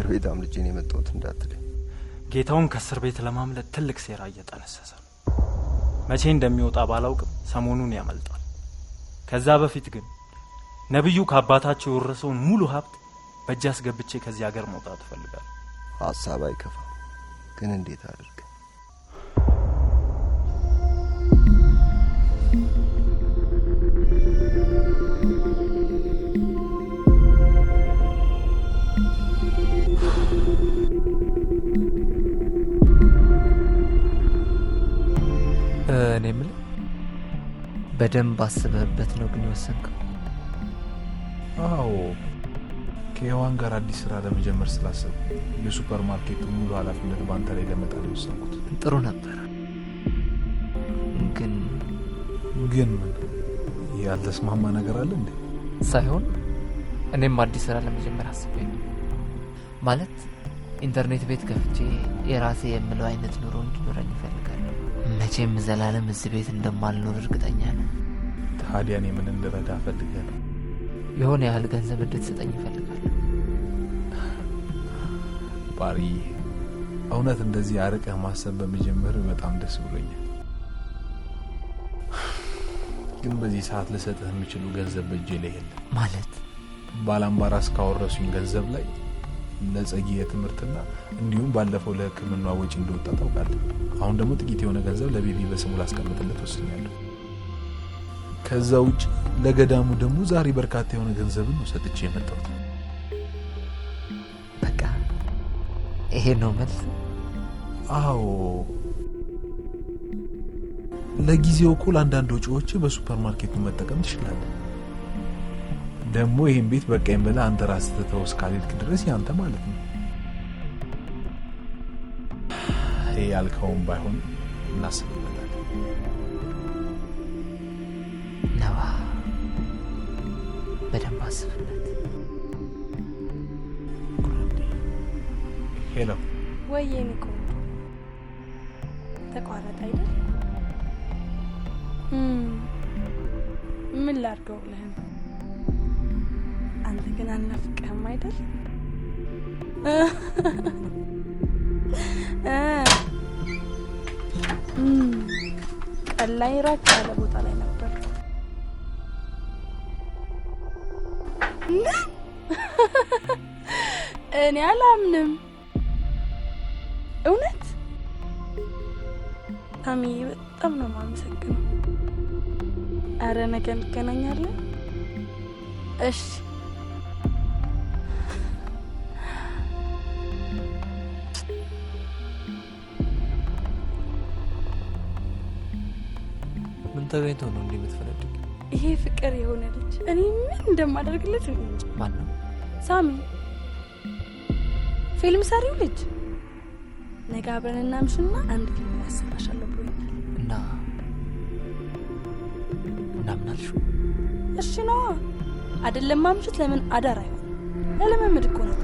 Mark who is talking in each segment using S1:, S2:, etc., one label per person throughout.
S1: ከእስር ቤት አምልጬ ነው የመጣሁት እንዳትለኝ።
S2: ጌታውን ከእስር ቤት ለማምለጥ ትልቅ ሴራ እየጠነሰሰ ነው። መቼ እንደሚወጣ ባላውቅም ሰሞኑን ያመልጣል። ከዛ በፊት ግን ነብዩ ከአባታቸው የወረሰውን ሙሉ ሀብት በእጅ አስገብቼ ከዚህ ሀገር መውጣት እፈልጋለሁ።
S1: ሀሳብ አይከፋም፣ ግን እንዴት አድርግ?
S3: እኔ ምን በደንብ አስበህበት ነው ግን ወሰንከው?
S4: አዎ ከሔዋን ጋር አዲስ ስራ ለመጀመር ስላሰብኩ የሱፐር ማርኬቱ ሙሉ ኃላፊነት ባንተ ላይ ለመጣል ወሰንኩት።
S3: ጥሩ ነበር። ግን
S4: ምን ያልተስማማ ነገር አለ እንዴ?
S3: ሳይሆን እኔም አዲስ ስራ ለመጀመር አስቤ ነው። ማለት ኢንተርኔት ቤት ከፍቼ የራሴ የምለው አይነት ኑሮ እንዲኖረኝ እፈልጋለሁ። መቼም ዘላለም እዚህ ቤት እንደማልኖር እርግጠኛ ነኝ።
S4: ታዲያ እኔ ምን እንድረዳ ፈልገህ ነው?
S3: የሆነ ያህል ገንዘብ እንድትሰጠኝ እፈልጋለሁ።
S4: ባሪ፣ እውነት እንደዚህ አርቀህ ማሰብ በመጀመር በጣም ደስ ብሎኛል። ግን በዚህ ሰዓት ልሰጥህ የምችሉ ገንዘብ በእጄ ላይ የለም።
S3: ማለት
S4: ባላምባራስ ካወረሱኝ ገንዘብ ላይ ለጸጊ የትምህርትና እንዲሁም ባለፈው ለሕክምና ወጪ እንደወጣ ታውቃለህ። አሁን ደግሞ ጥቂት የሆነ ገንዘብ ለቤቢ በስሙ ላስቀምጥለት ወስኛለሁ። ከዛ ውጭ ለገዳሙ ደግሞ ዛሬ በርካታ የሆነ ገንዘብን ነው ሰጥቼ የመጣሁት።
S3: በቃ ይሄ ነው መልስ?
S4: አዎ፣ ለጊዜው እኮ ለአንዳንድ ወጪዎች በሱፐር ማርኬቱ መጠቀም ትችላለህ። ደግሞ ይሄን ቤት በቃኝ ብለህ አንተ ራስህ ትተው እስካልሄድክ ድረስ ያንተ ማለት ነው። ይሄ ያልከውም ባይሆን እናስብበታለን።
S3: ነዋ፣ በደንብ አስብበት።
S4: ሄሎ።
S5: ወይ የኔ ቆንጆ ተቋረጠ አይደል? ምን ላድርገው ብለህ ነው? አንተ ግን አልናፍቅህም አይደል? ቀን ላይ ራቅ ያለ ቦታ ላይ ነበር። እኔ አላምንም። እውነት ታሚ፣ በጣም ነው የማመሰግነው። አረ ነገ እንገናኛለን። እሺ።
S3: ምን ተገኝቶ ነው እንዲህ የምትፈነድቅ?
S5: ይሄ ፍቅር የሆነ ልጅ እኔ ምን እንደማደርግለት እንጂ።
S3: ማን ነው?
S5: ሳሚ፣ ፊልም ሰሪው ልጅ። ነገ አብረን እናምሽና አንድ ፊልም ያሰራሻለሁ ብሎኛል።
S3: እና ምን አልሽው?
S5: እሺ ነው አይደለም? ማምሽት ለምን አዳር አይሆን? ለለመምድ እኮ ነው።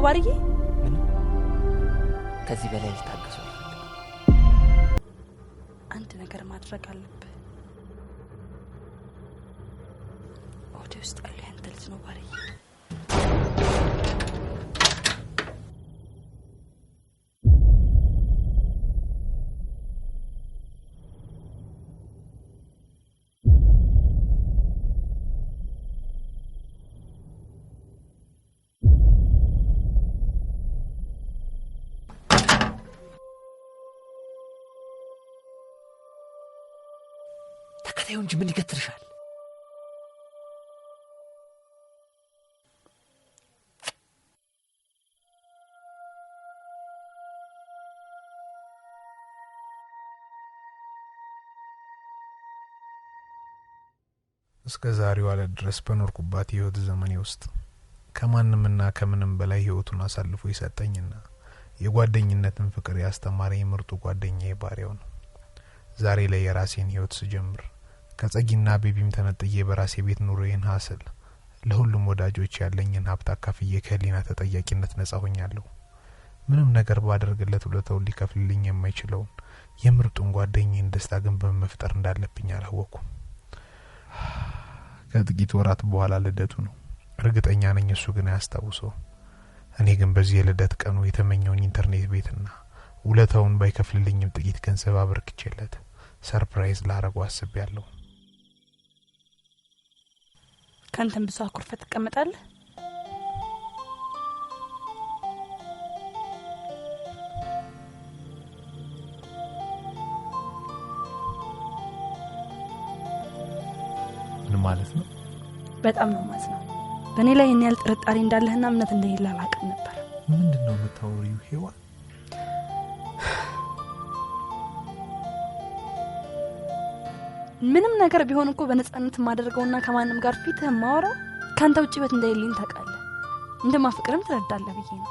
S5: ባርዬ
S3: ምን ከዚህ በላይ ልታገሰው?
S5: አንድ ነገር ማድረግ አለብህ። ወደ ውስጥ ያለ ያንተ ልጅ ነው ባርዬ።
S3: ተይው እንጂ ምን ይከትልሻል?
S4: እስከ ዛሬው አለ ድረስ በኖርኩባት ህይወት ዘመኔ ውስጥ ከማንምና ከምንም በላይ ህይወቱን አሳልፎ ይሰጠኝና የጓደኝነትን ፍቅር ያስተማረኝ ምርጡ ጓደኛዬ ባሪያው ነው። ዛሬ ላይ የራሴን ህይወት ስጀምር ከጸጊና ቤቢም ተነጥዬ በራሴ ቤት ኑሮዬን ሀስል ለሁሉም ወዳጆች ያለኝን ሀብት አካፍዬ ከህሊና ተጠያቂነት ነጻ ሆኛለሁ። ምንም ነገር ባደርግለት ውለታው ሊከፍልልኝ የማይችለውን የምርጡን ጓደኛዬን ደስታ ግን በመፍጠር እንዳለብኝ አላወኩም። ከጥቂት ወራት በኋላ ልደቱ ነው። እርግጠኛ ነኝ እሱ ግን አያስታውሰው። እኔ ግን በዚህ የልደት ቀኑ የተመኘውን ኢንተርኔት ቤትና ውለታውን ባይከፍልልኝም ጥቂት ገንዘብ አበርክቼለት ሰርፕራይዝ ላረጋው አስቤያለሁ።
S5: ካንተም ብዙ አኩርፈ ተቀመጣለህ።
S4: ምን ማለት ነው?
S5: በጣም ነው ማዝነው። በእኔ ላይ እኔ ያል ጥርጣሬ እንዳለህና እምነት እንደሌለ አላውቅም ነበር።
S4: ምንድነው የምታወሪው ሄዋን?
S5: ምንም ነገር ቢሆን እኮ በነጻነት ማደርገውና ከማንም ጋር ፊትህ ማወራው ካንተ ውጪ በት እንደሌለኝ ታውቃለህ። እንደማፍቅርም ትረዳለህ ብዬ ነው።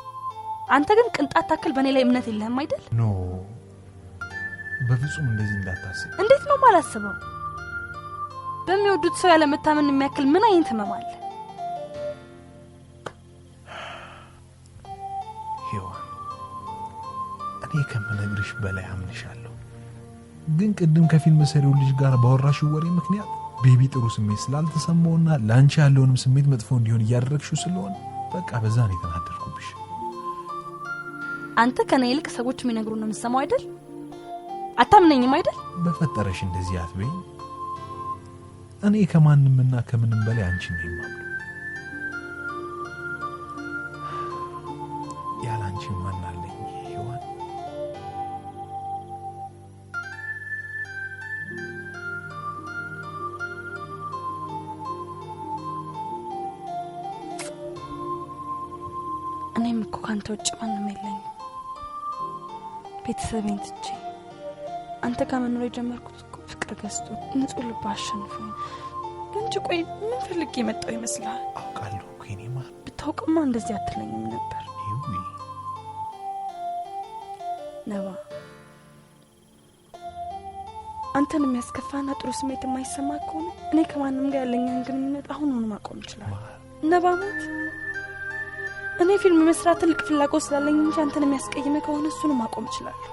S5: አንተ ግን ቅንጣት ታክል በእኔ ላይ እምነት የለህም አይደል?
S4: ኖ በፍጹም እንደዚህ እንዳታስብ።
S5: እንዴት ነው ማላስበው? በሚወዱት ሰው ያለ መታመን የሚያክል ምን አይነት ህመም አለ?
S4: ሄዋን እኔ ከምነግርሽ በላይ አምንሻለሁ። ግን ቅድም ከፊልም ሰሪው ልጅ ጋር ባወራሽው ወሬ ምክንያት ቤቢ ጥሩ ስሜት ስላልተሰማውና ላንቺ ያለውንም ስሜት መጥፎ እንዲሆን እያደረግሽው ስለሆነ በቃ በዛ ነው የተናደድኩብሽ።
S5: አንተ ከኔ ይልቅ ሰዎች የሚነግሩን ነው የምትሰማው አይደል? አታምነኝም አይደል?
S4: በፈጠረሽ እንደዚህ አትበይ። እኔ ከማንምና ከምንም በላይ አንቺ ነኝ የማምነው። ያለ አንቺ ማን አለኝ ሄዋን?
S5: እኔም እኮ ካንተ ውጭ ማንም የለኝም። ቤተሰቤን ትቼ አንተ ጋር መኖር የጀመርኩት እኮ ፍቅር ገዝቶ ንጹህ ልብ አሸንፎኝ እንጂ ቆይ ምን ፈልጌ የመጣው ይመስላል?
S4: አውቃለሁ እኮ የኔ ማር።
S5: ብታውቅማ እንደዚህ አትለኝም ነበር።
S4: ይውይ
S5: ነባ፣ አንተን የሚያስከፋና ጥሩ ስሜት የማይሰማ ከሆነ እኔ ከማንም ጋር ያለኝን ግንኙነት አሁን ማቆም እችላለሁ። ነባ ሞት እኔ ፊልም መስራት ትልቅ ፍላጎት ስላለኝ እንጂ አንተን የሚያስቀይም ከሆነ እሱን ማቆም እችላለሁ።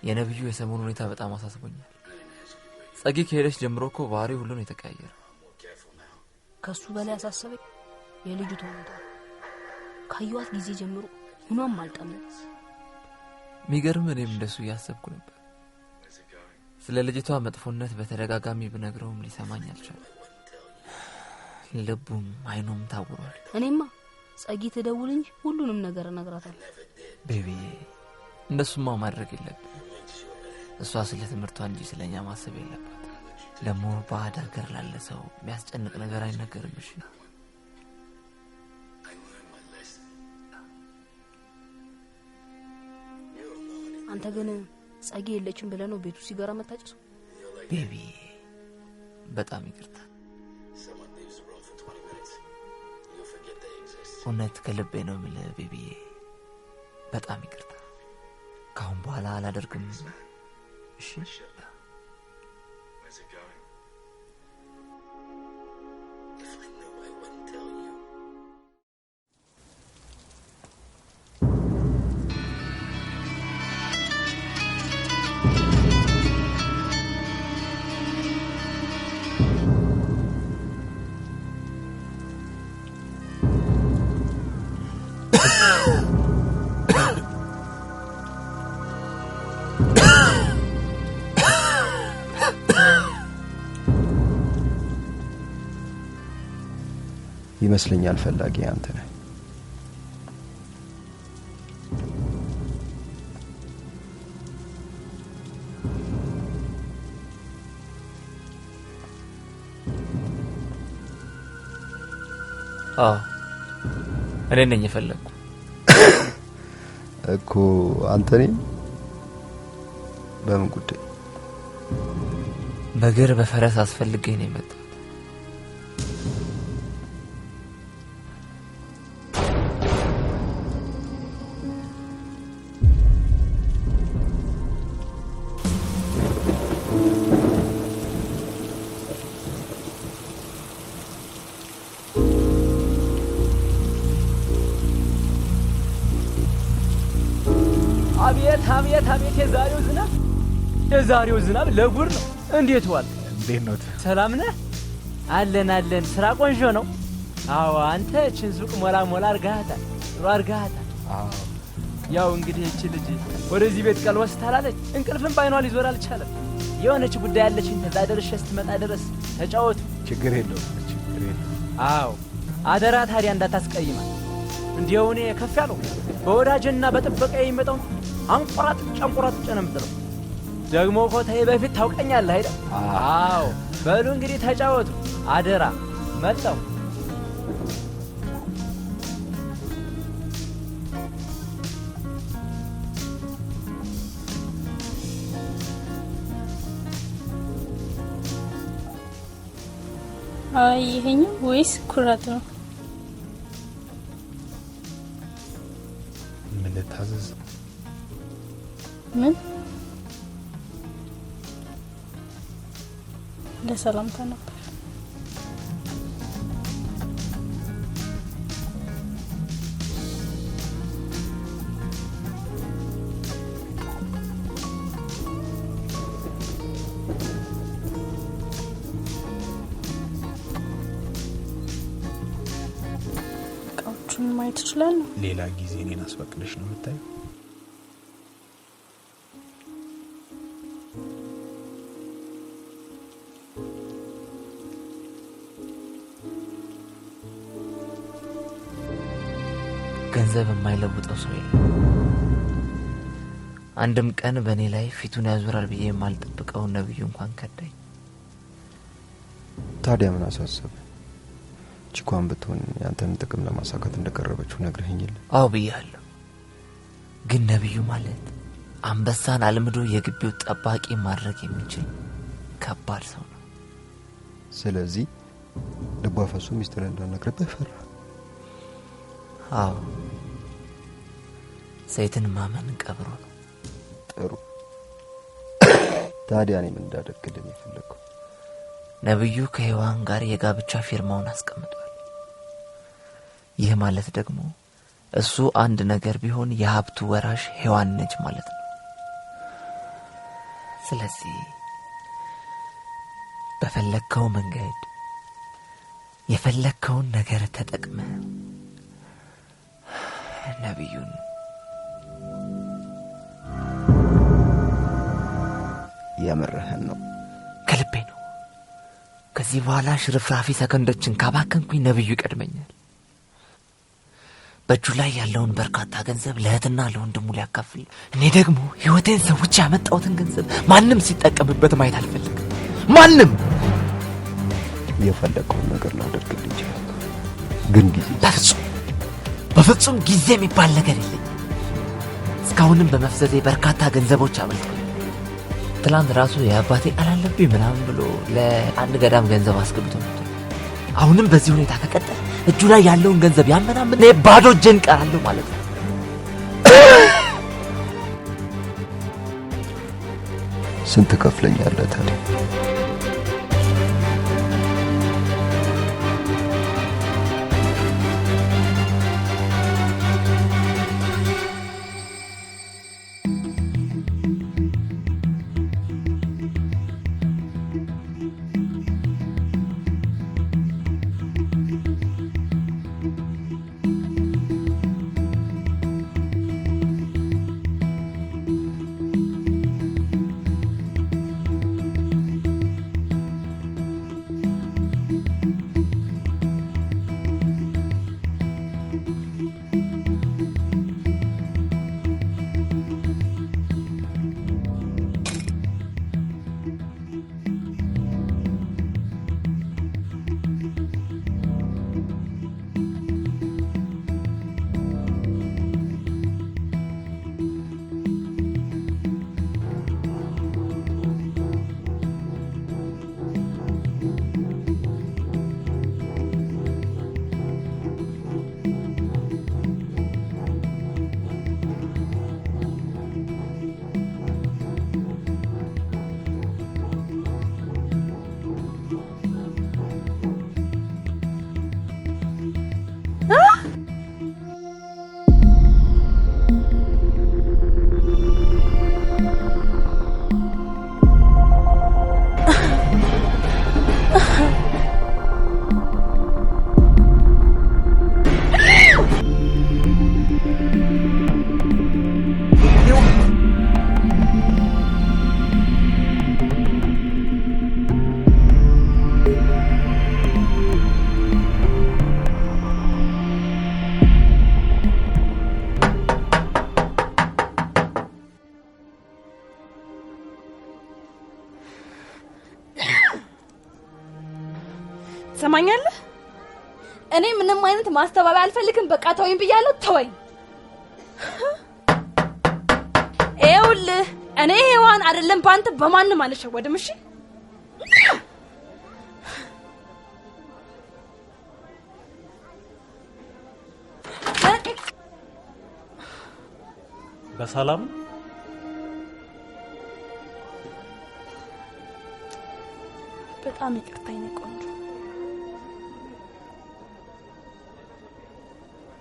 S3: የነብዩ የሰሞኑ ሁኔታ በጣም አሳስቦኛል። ጸጊ ከሄደች ጀምሮ እኮ ባህሪው ሁሉ ነው የተቀያየረ።
S6: ከሱ በላይ አሳሰበኝ የልጅቷ ሁኔታ። ካዩት ጊዜ ጀምሮ ምንም አልጠመም።
S3: ሚገርም እኔም እንደሱ ያሰብኩ ነበር። ስለ ልጅቷ መጥፎነት በተደጋጋሚ ብነግረውም ሊሰማኝ አልቻለም። ልቡም አይኑም ታውሯል።
S6: እኔማ ጸጊ ትደውል እንጂ ሁሉንም ነገር እነግራታለሁ።
S3: ቤቢ እንደሱማ ማድረግ የለብንም። እሷ ስለ ትምህርቷ እንጂ ስለኛ ማሰብ የለባት። ደግሞ ባዕድ ሀገር ላለ ሰው የሚያስጨንቅ ነገር አይነገርም። እሺ
S6: አንተ ግን ጸጊ የለችም ብለህ ነው ቤቱ ሲጋራ መታጨሰው?
S3: ቤቢ በጣም ይቅርታ። እውነት ከልቤ ነው የምልህ ቤቢዬ፣ በጣም ይቅርታ። ካሁን በኋላ አላደርግም። እሺ
S1: ይመስለኛል ፈላጊ አንተ ነህ።
S3: እኔ ነኝ የፈለኩ
S1: እኮ አንተ ነኝ። በምን ጉዳይ?
S3: በእግር በፈረስ አስፈልገኝ ነው የመጣው።
S7: አቤት የዛሬው ዝናብ ለጉር ነው። እንዴት ዋል?
S4: እንዴት ነው?
S7: ሰላም ነህ? አለን። ስራ ቆንጆ ነው። አዎ አንተ እችን ሱቅ ሞላ አርጋታል። ጥሩ አርጋታል።
S4: አዎ
S7: ያው እንግዲህ እቺ ልጅ ወደዚህ ቤት ቀልወስ ታላለች። እንቅልፍም ባይኗ ሊዞር አልቻለም። የሆነች ጉዳይ ያለችኝ ተዛ ደርሼ ስትመጣ ድረስ ተጫወቱ።
S4: ችግር የለውም።
S7: አዎ አደራ ታዲያ እንዳታስቀይማት። እንዲያው እኔ ከፍ ያለው በወዳጅና በጥበቃ የሚመጣው አንቆራጥ ጨምጥለው ደግሞ ኮታዬ በፊት ታውቀኛለህ አይደል? አዎ በሉ እንግዲህ ተጫወቱ አደራ። መጣው
S5: ይሄኛው ወይስ ኩራት ነው?
S4: ምን ልታዘዝ?
S5: ምን ለሰላምታ ነበር። እቃዎቹን ማየት እችላለሁ?
S4: ሌላ ጊዜ እኔን አስፈቅደሽ ነው የምታየው?
S3: ገንዘብ የማይለውጠው ሰው የለም። አንድም ቀን በእኔ ላይ ፊቱን ያዞራል ብዬ የማልጠብቀው ነብዩ እንኳን ከዳኝ።
S1: ታዲያ ምን አሳሰበ? ቺኳን ብትሆን ያንተን ጥቅም ለማሳካት እንደቀረበችው ነግረኸኛል።
S3: አዎ ብያለሁ። ግን ነብዩ ማለት አንበሳን አልምዶ የግቢው ጠባቂ ማድረግ የሚችል ከባድ ሰው ነው።
S1: ስለዚህ ልቧ ፈሱ ሚስጥር እንዳልነግርብህ ፈራ።
S3: አዎ ሰይትን ማመን ቀብሮ ነው።
S1: ጥሩ ታዲያ እኔ ምን እንዳደርግልህ የፈለከው?
S3: ነብዩ ከሔዋን ጋር የጋብቻ ፊርማውን አስቀምጧል። ይህ ማለት ደግሞ እሱ አንድ ነገር ቢሆን የሀብቱ ወራሽ ሔዋን ነች ማለት ነው። ስለዚህ በፈለከው መንገድ የፈለከውን ነገር ተጠቅመ ነብዩን
S1: ያመረህን ነው?
S3: ከልቤ ነው። ከዚህ በኋላ ሽርፍራፊ ሰከንዶችን ካባከንኩኝ ነብዩ ይቀድመኛል። በእጁ ላይ ያለውን በርካታ ገንዘብ ለእህትና ለወንድሙ ሊያካፍል፣ እኔ ደግሞ ህይወቴን ሰውቼ ያመጣሁትን ገንዘብ ማንም ሲጠቀምበት ማየት አልፈልግም። ማንም
S1: የፈለከውን ነገር ላደርግልህ ይችላል፣ ግን ጊዜ
S3: በፍጹም ጊዜ የሚባል ነገር የለኝም። እስካሁንም በመፍዘዜ በርካታ ገንዘቦች አመልጠዋል። ትላንት ራሱ የአባቴ አላለብኝ ምናምን ብሎ ለአንድ ገዳም ገንዘብ አስገብቶ ነበር። አሁንም በዚህ ሁኔታ ከቀጠለ እጁ ላይ ያለውን ገንዘብ ያመናምን እኔ ባዶ እጄን ቀራለሁ ማለት ነው።
S1: ስንት ከፍለኛለህ ታዲያ?
S5: ትሰማኛለህ?
S6: እኔ ምንም አይነት ማስተባበያ አልፈልግም። በቃ ተወኝ ብያለሁ። ተወኝ። ይኸውልህ እኔ ሔዋን አይደለም ባንተ በማንም አልሸወድም። እሺ
S2: በሰላም
S5: በጣም ይቅርታ የኔ ቆንጆ።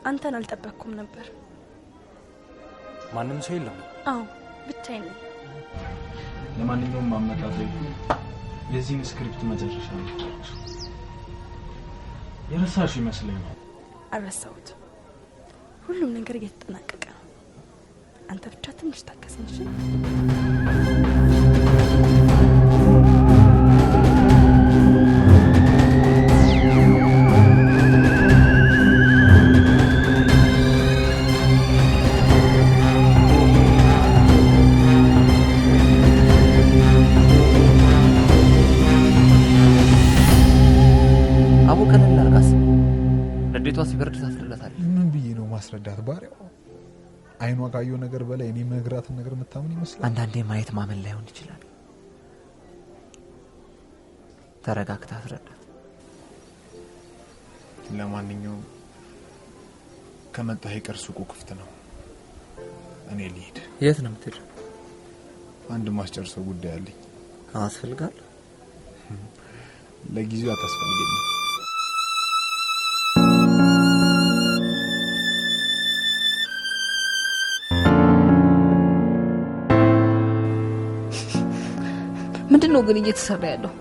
S5: አንተን አልጠበቅኩም ነበር።
S2: ማንም ሰው የለም?
S5: አዎ ብቻዬን ነኝ።
S2: ለማንኛውም ማመጣጡ የዚህ ስክሪፕት መጨረሻ ነው። የረሳሽ ይመስለኛል።
S5: አረሳሁት። ሁሉም ነገር እየተጠናቀቀ ነው። አንተ ብቻ ትንሽ ታገሰኝ እሺ?
S3: ንዴቷ ሲበርድ ታስረዳታለህ።
S4: ምን ብዬ ነው ማስረዳት? ባሪያው አይኗ ካየው ነገር በላይ እኔ መግራትን ነገር መታመን ይመስላል።
S3: አንዳንዴ ማየት ማመን ላይሆን ይችላል። ተረጋግተህ አስረዳት።
S4: ለማንኛውም ከመጣህ ይቀር ሱቁ ክፍት ነው። እኔ ልሂድ።
S3: የት ነው የምትሄደው?
S4: አንድ ማስጨርሰው ጉዳይ አለኝ።
S3: አስፈልጋል?
S4: ለጊዜው አታስፈልገኝም።
S6: ምንድነው ግን እየተሰራ ያለው?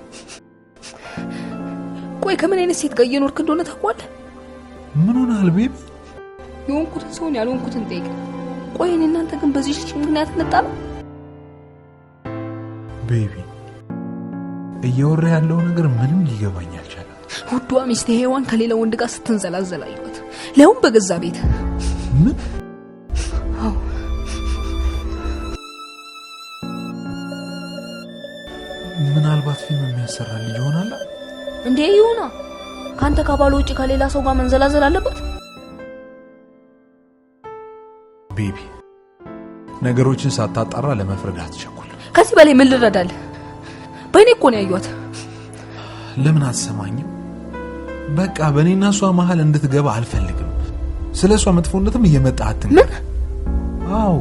S6: ቆይ ከምን አይነት ሴት ጋር እየኖርክ እንደሆነ ታውቃለህ?
S4: ምን ሆነሃል ቤቢ?
S6: የሆንኩትን ሰውን ያልሆንኩትን ጠይቅ። ቆይ እኔ እናንተ ግን በዚህ ልጅ ምክንያት እንጣላ?
S4: ቤቢ እየወራ ያለው ነገር ምንም ሊገባኝ አልቻለም።
S6: ውዷ ሚስቴ ሔዋን ከሌላ ወንድ ጋር ስትንዘላዘል አየኋት። ለሁን በገዛ ቤት።
S4: ምን?
S6: አዎ
S4: ምናልባት ፊልም የሚያሰራ ልጅ ይሆናል
S6: እንዴ? ይሁና። ካንተ ከባሉ ውጪ ከሌላ ሰው ጋር መንዘላዘል አለበት?
S4: ቤቢ ነገሮችን ሳታጣራ ለመፍረድ አትቸኩል።
S6: ከዚህ በላይ ምን ልረዳልህ? በእኔ እኮ ነው ያዩት።
S4: ለምን አትሰማኝም? በቃ በእኔና እሷ መሀል እንድትገባ አልፈልግም። ስለሷ መጥፎነትም እየመጣ አትንገር።
S6: ምን?
S4: አዎ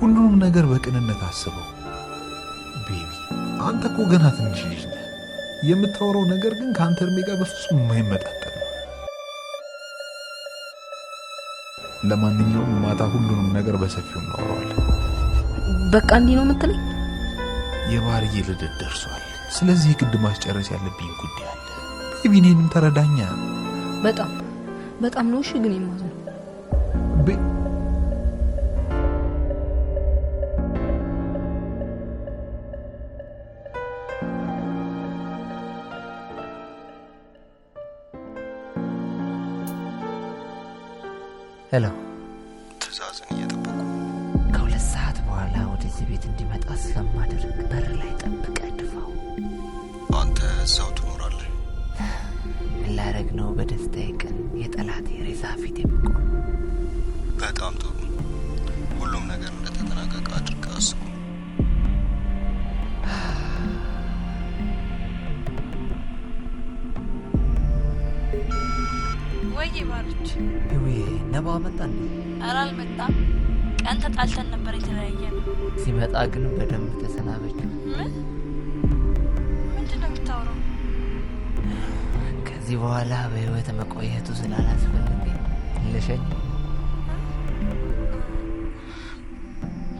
S4: ሁሉንም ነገር በቅንነት አስበው። ቤቢ አንተ እኮ ገና ትንሽ ልጅ ነህ። የምታወራው ነገር ግን ከአንተ እድሜ ጋር በፍጹም የማይመጣጠን ነው። ለማንኛውም ማታ ሁሉንም ነገር በሰፊው እናወራዋለን።
S6: በቃ እንዲህ ነው የምትለኝ?
S4: የባህርዬ ልደት ደርሷል። ስለዚህ ግድ ማስጨረስ ያለብኝ ጉዳይ አለ። ቤቢ እኔንም ተረዳኛ።
S6: በጣም በጣም ነው። እሺ ግን የማዝነው
S3: ሄሎ፣
S1: ትዕዛዝን እየጠበቁ
S3: ከሁለት ሰዓት በኋላ ወደዚህ ቤት እንዲመጣ ስለማደርግ በር ላይ ጠብቀህ ድፋው።
S1: አንተ እዛው ትኖራለህ?
S3: ምን ላደርግ ነው በደስታዬ ቀን የጠላቴ ሬሳ ፊት የምቆም?
S1: በጣም ጥሩ። ሁሉም ነገር እንደተጠናቀቀ አድርገህ አስቡ።
S5: ወይ ባርች
S3: ይውዬ ነባ መጣ እንዴ?
S5: ኧረ አልመጣም። ቀን ተጣልተን ነበር የተለያየነው።
S3: ሲመጣ ግን በደንብ ተሰናበች።
S5: ምን? ምንድን ነው የምታወራው?
S3: ከዚህ በኋላ በህይወት መቆየቱ ስላላስፈለገኝ ልሸኝ።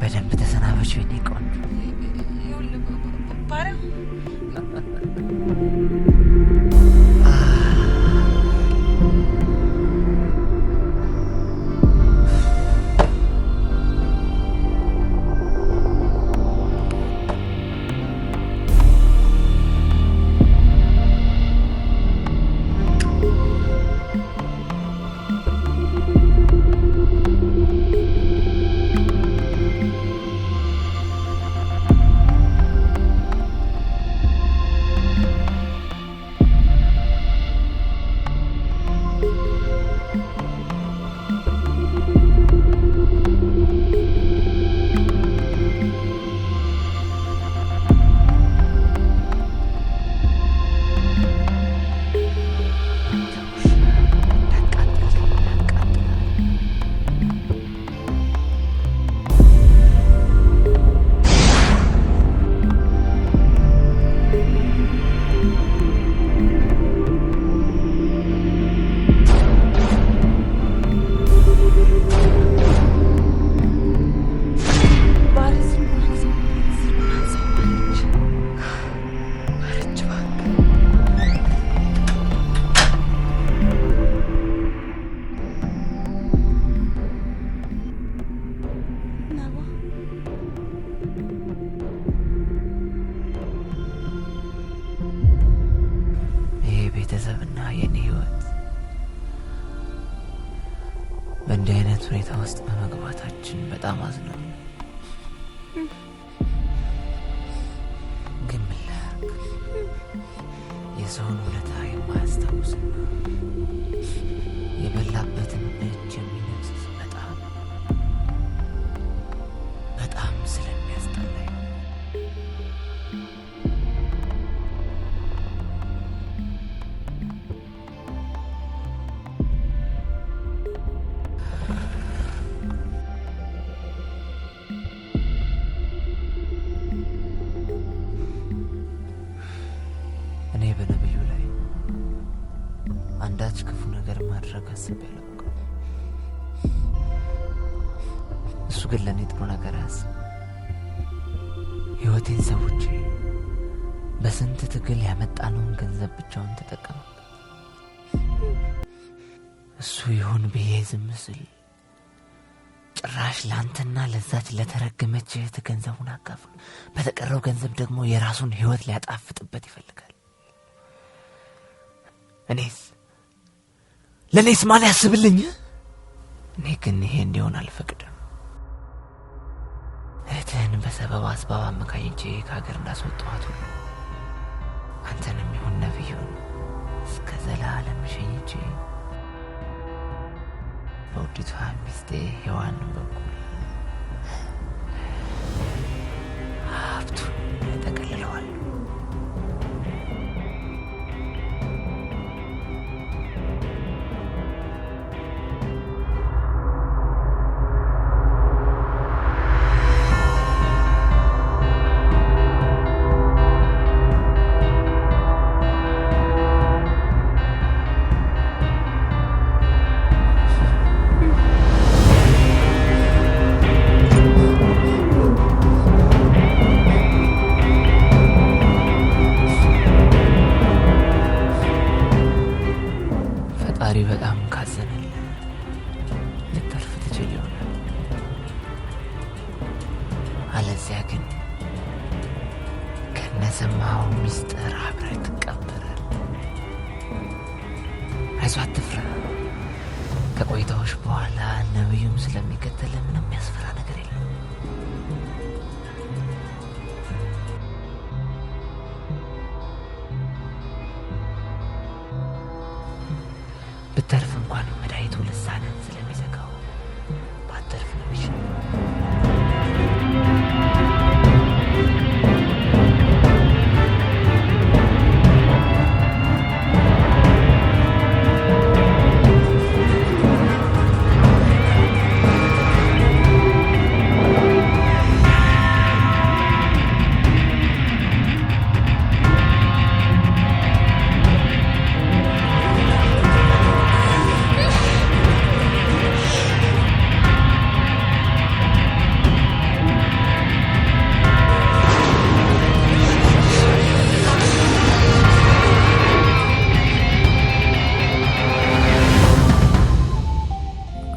S3: በደንብ ተሰናበች የኔ ቆንጆ።
S5: ባሪያ
S3: የኔ ህይወት በእንዲህ አይነት ሁኔታ ውስጥ በመግባታችን በጣም አዝናለሁ። ግን ምን ላድርግ? የሰውን ውለታ የማያስታውስና የበላበትን እጅ የሚነክስ በጣም ስለሚያስጠላኝ እኔ በነብዩ ላይ አንዳች ክፉ ነገር ማድረግ አስቤ አላውቅም። እሱ ግን ለእኔ ጥሩ ነገር አያስብ። ህይወቴን ሰውቼ በስንት ትግል ያመጣነውን ገንዘብ ብቻውን ተጠቀመ። እሱ ይሁን ብዬ ዝም ስል ጭራሽ ለአንተና ለዛች ለተረገመች እህት ገንዘቡን አካፍሉ፣ በተቀረው ገንዘብ ደግሞ የራሱን ህይወት ሊያጣፍጥበት ይፈልጋል። ለእኔስ ማን ያስብልኝ? እኔ ግን ይሄ እንዲሆን አልፈቅድም። እህትህን በሰበብ አስባብ አመካኝቼ ከሀገር እንዳስወጣኋት ሁሉ አንተንም ይሁን ነብዩን እስከ ዘላለም ሸኝቼ በውዲቷ ሚስቴ ሔዋን በኩል ሀብቱን ተቀልለዋል። በጣም ካዘነል ልታልፍ ትችል ይሆናል። አለዚያ ግን ከነሰማው ሚስጥር አብረህ ትቀበራል። አይዞህ አትፍራ። ከቆይታዎች በኋላ ነብዩም ስለሚከተል ምንም የሚያስፈራ ነገር የለም። ብተርፍ እንኳን መድኃኒቱ ልሳንን ስለሚዘጋው ባተርፍ ነው የሚሻለው።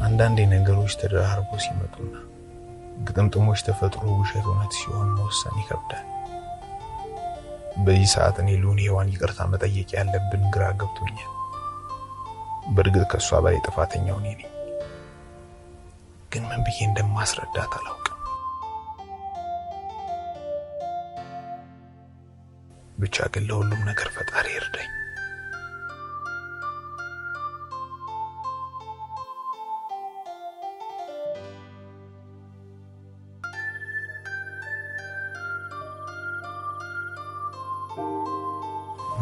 S4: አንዳንዴ ነገሮች ተደራርበው ሲመጡና ግጥምጥሞች ተፈጥሮ ውሸት እውነት ሲሆን መወሰን ይከብዳል። በዚህ ሰዓት እኔ ሉኒ ሔዋን ይቅርታ መጠየቅ ያለብን ግራ ገብቶኛል። በእርግጥ ከሷ በላይ ጥፋተኛው እኔ ነኝ፣ ግን ምን ብዬ እንደማስረዳት አላውቅም። ብቻ ግን ለሁሉም ነገር ፈጣሪ ይርዳኝ።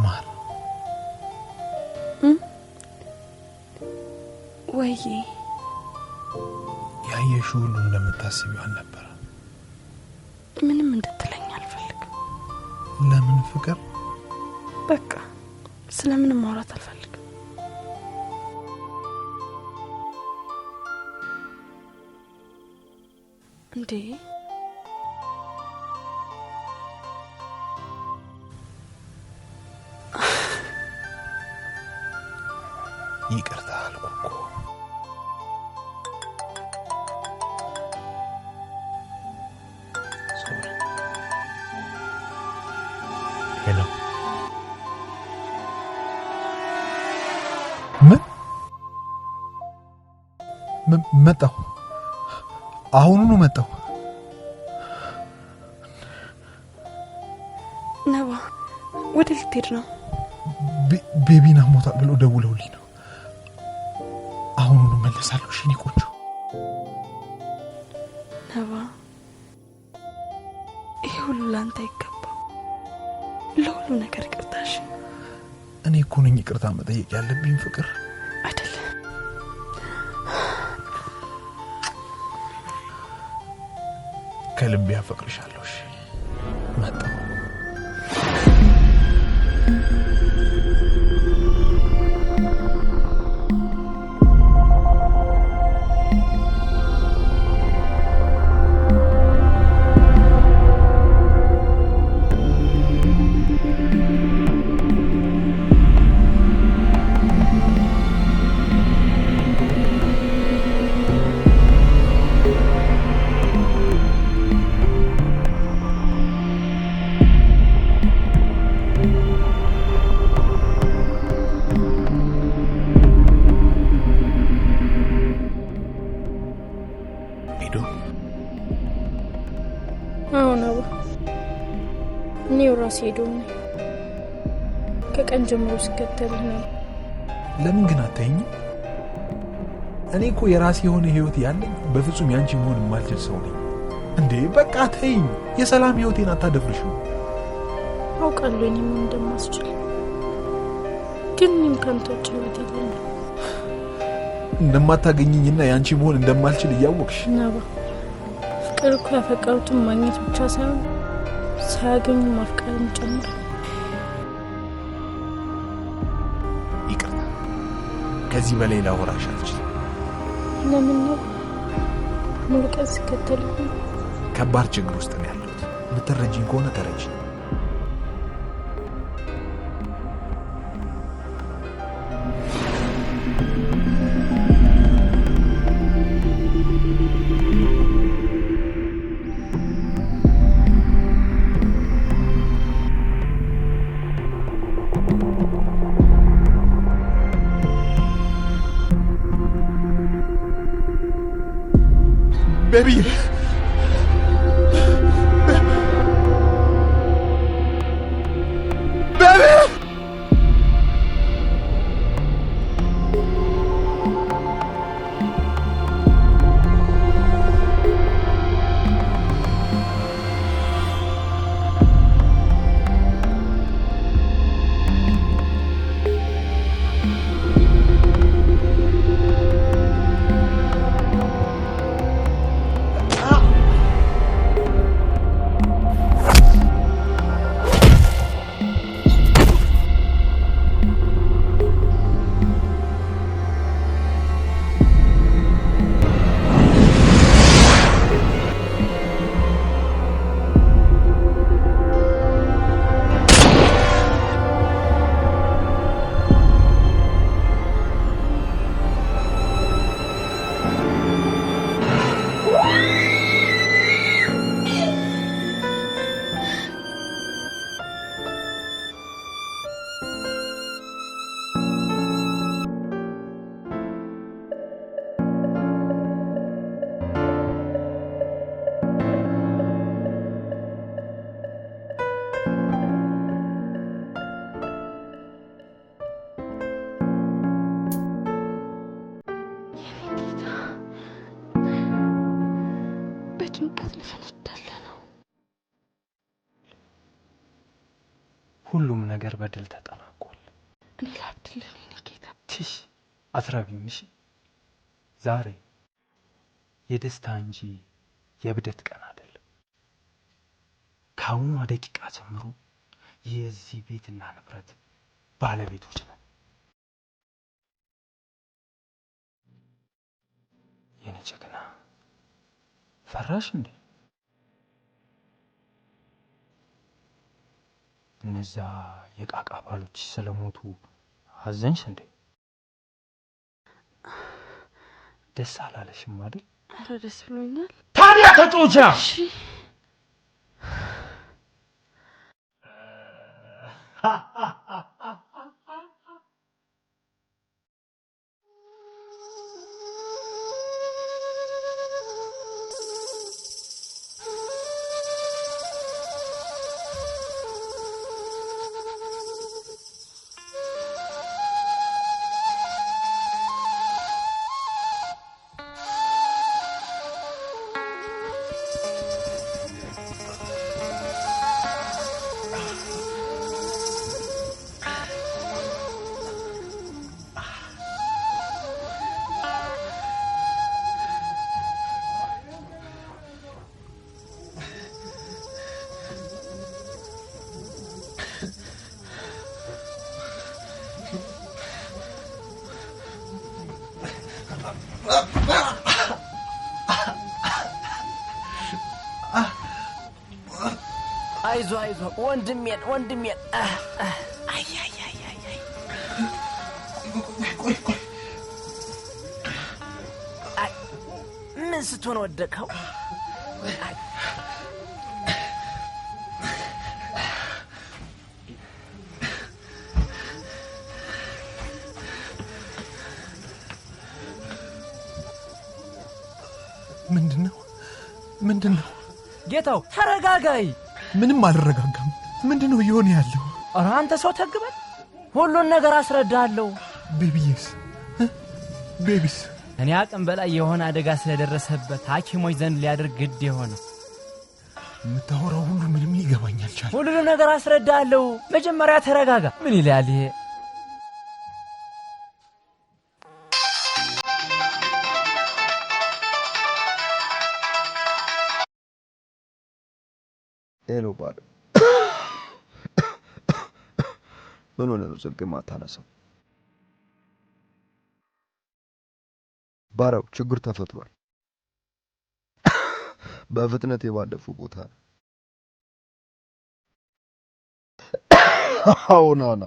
S4: ማር
S5: ወይ
S4: ያየሽው ሁሉ እንደምታስቢው አልነበረ።
S5: ምንም እንድትለኝ አልፈልግም።
S4: ለምን ፍቅር?
S5: በቃ ስለምንም ማውራት አልፈልግም። እንዴ
S4: ይቅርታ አልኩ እኮ። ሶሪ። ሄሎ መጣሁ። አሁኑኑ መጣሁ።
S5: ነባ ወደ ልትሄድ ነው?
S4: ቤቢና ሞታ ብሎ ደውለውልኝ ነው። አሁኑኑ መለሳለሁ። እሺ የኔ ቆንጆ።
S5: ነባ ይሄ ሁሉ ላንተ አይገባም። ለሁሉ ነገር ይቅርታሽ።
S4: እኔ እኮ ነኝ ይቅርታ መጠየቅ ያለብኝ ፍቅር
S5: አይደለም።
S4: ከልቤ አፈቅርሻለሁ። እሺ መጣሁ።
S8: ሄዶ ከቀን ጀምሮ ሲከተልህ ነው።
S4: ለምን ግን አታይኝ? እኔ እኮ የራሴ የሆነ ህይወት ያለኝ በፍጹም ያንቺ መሆን የማልችል ሰው ነኝ። እንዴ በቃ ተይኝ። የሰላም ህይወቴን አታደፍርሽው።
S8: አውቃለሁ እኔ ምን እንደማስችል፣ ግን እኔም ካንተ ውጭ ህይወት የለኝም።
S4: እንደማታገኝኝና ያንቺ መሆን እንደማልችል እያወቅሽ
S8: ነባ፣ ፍቅር እኮ ያፈቀሩትን ማግኘት ብቻ ሳይሆን ሳያገኙ ማፍቀርን ጨምር።
S4: ይቅርታ፣ ከዚህ በላይ ላወራሽ አልችልም።
S8: ለምን ነው? ሙሉ ቀን ሲከተልህ
S4: ከባድ ችግር ውስጥ ነው ያለሁት። የምትረጂኝ ከሆነ ተረጂ። Baby! Baby!
S2: ሁሉም ነገር በድል ተጠናቋል።
S5: እኔ ላብድልህ ነው ጌታ።
S2: ትሽ አትራቢም። እሺ ዛሬ የደስታ እንጂ የብደት ቀን አይደለም። ከአሁኗ ደቂቃ ጀምሮ የዚህ ቤትና ንብረት ባለቤቶች ነን። የኔ ጀግና ፈራሽ እንዴ? እነዛ የቃቃ ባሎች ስለሞቱ አዘንሽ እንዴ? ደስ አላለሽም አይደል?
S5: አረ ደስ ብሎኛል።
S2: ታዲያ ተጮቻ።
S5: እሺ
S7: አይዞ ወንድሜ አይ ምን ስትሆን ወደቀው?
S9: ምንድነው?
S7: ጌታው ተረጋጋይ።
S9: ምንም አልረጋጋም። ምንድነው እየሆነ ያለው?
S7: ኧረ አንተ ሰው ተግበል፣ ሁሉን ነገር አስረዳለሁ።
S9: ቤቢስ
S7: እኔ አቅም በላይ የሆነ አደጋ ስለደረሰበት ሐኪሞች ዘንድ ሊያደርግ ግድ የሆነ
S9: የምታወራው ሁሉ ምንም ሊገባኝ አልቻለም።
S7: ሁሉን ነገር አስረዳለሁ። መጀመሪያ ተረጋጋ። ምን ይላል ይሄ?
S1: ሄሎ ባል ምን ሆነ ነው ስልክ ማታነሳው? ባራው ችግር ተፈጥሯል። በፍጥነት የባለፉ ቦታ አውናና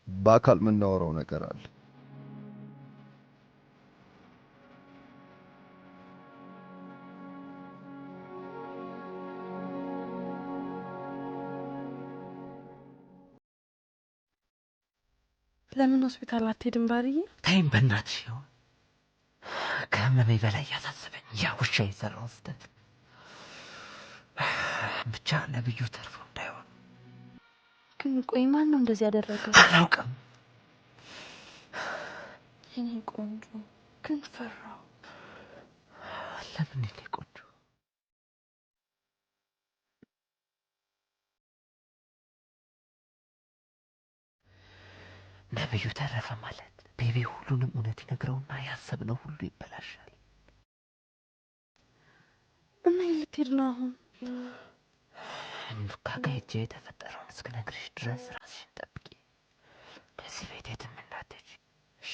S1: በአካል የምናወራው ነገር አለ።
S5: ለምን ሆስፒታል አትሄድም ባርዬ?
S3: ታይም በእናትሽ ይሁን። ከህመሜ በላይ ያሳሰበኝ ያ ውሻ የሰራው ስህተት ብቻ ነብዩ ተርፎ እንዳይሆን።
S5: ግን ቆይ ማን ነው እንደዚህ ያደረገው?
S3: አላውቅም።
S5: የኔ ቆንጆ ግን ፈራው።
S3: ለምን የኔ ቆንጆ? ነብዩ ተረፈ ማለት ቤቢ ሁሉንም እውነት ይነግረውና ያሰብነው ሁሉ ይበላሻል።
S5: እና ልትሄድ ነው አሁን?
S3: ካገኘ የተፈጠረውን እስክነግርሽ ድረስ ራስሽን ጠብቂ። ከዚህ ቤት የትም እንዳትሄጂ እሺ?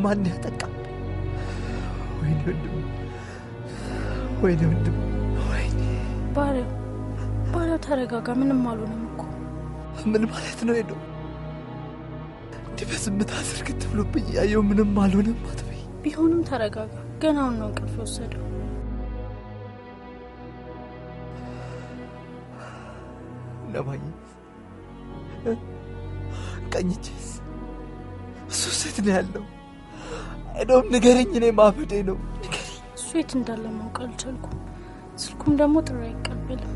S9: ማን ያጠቃ? ወይኔ ወንድም ወይኔ።
S8: ባሪያው ተረጋጋ። ምንም አልሆነም እኮ።
S9: ምን ማለት ነው? ሄዶ እንዲህ በዝምታ ዝርግት ብሎብኝ ያየው ምንም አልሆነም አትበይ።
S8: ቢሆንም ተረጋጋ። ገና አሁን ነው እንቅልፍ የወሰደው።
S9: ነባዬ ቀኝቼስ እሱ ሴት ነው ያለው። አይዶም ንገረኝ፣ እኔ ማበዴ ነው። ንገረኝ።
S8: እሱ የት እንዳለ ማወቅ አልቻልኩም። ስልኩም ደግሞ ጥሪ አይቀበልም።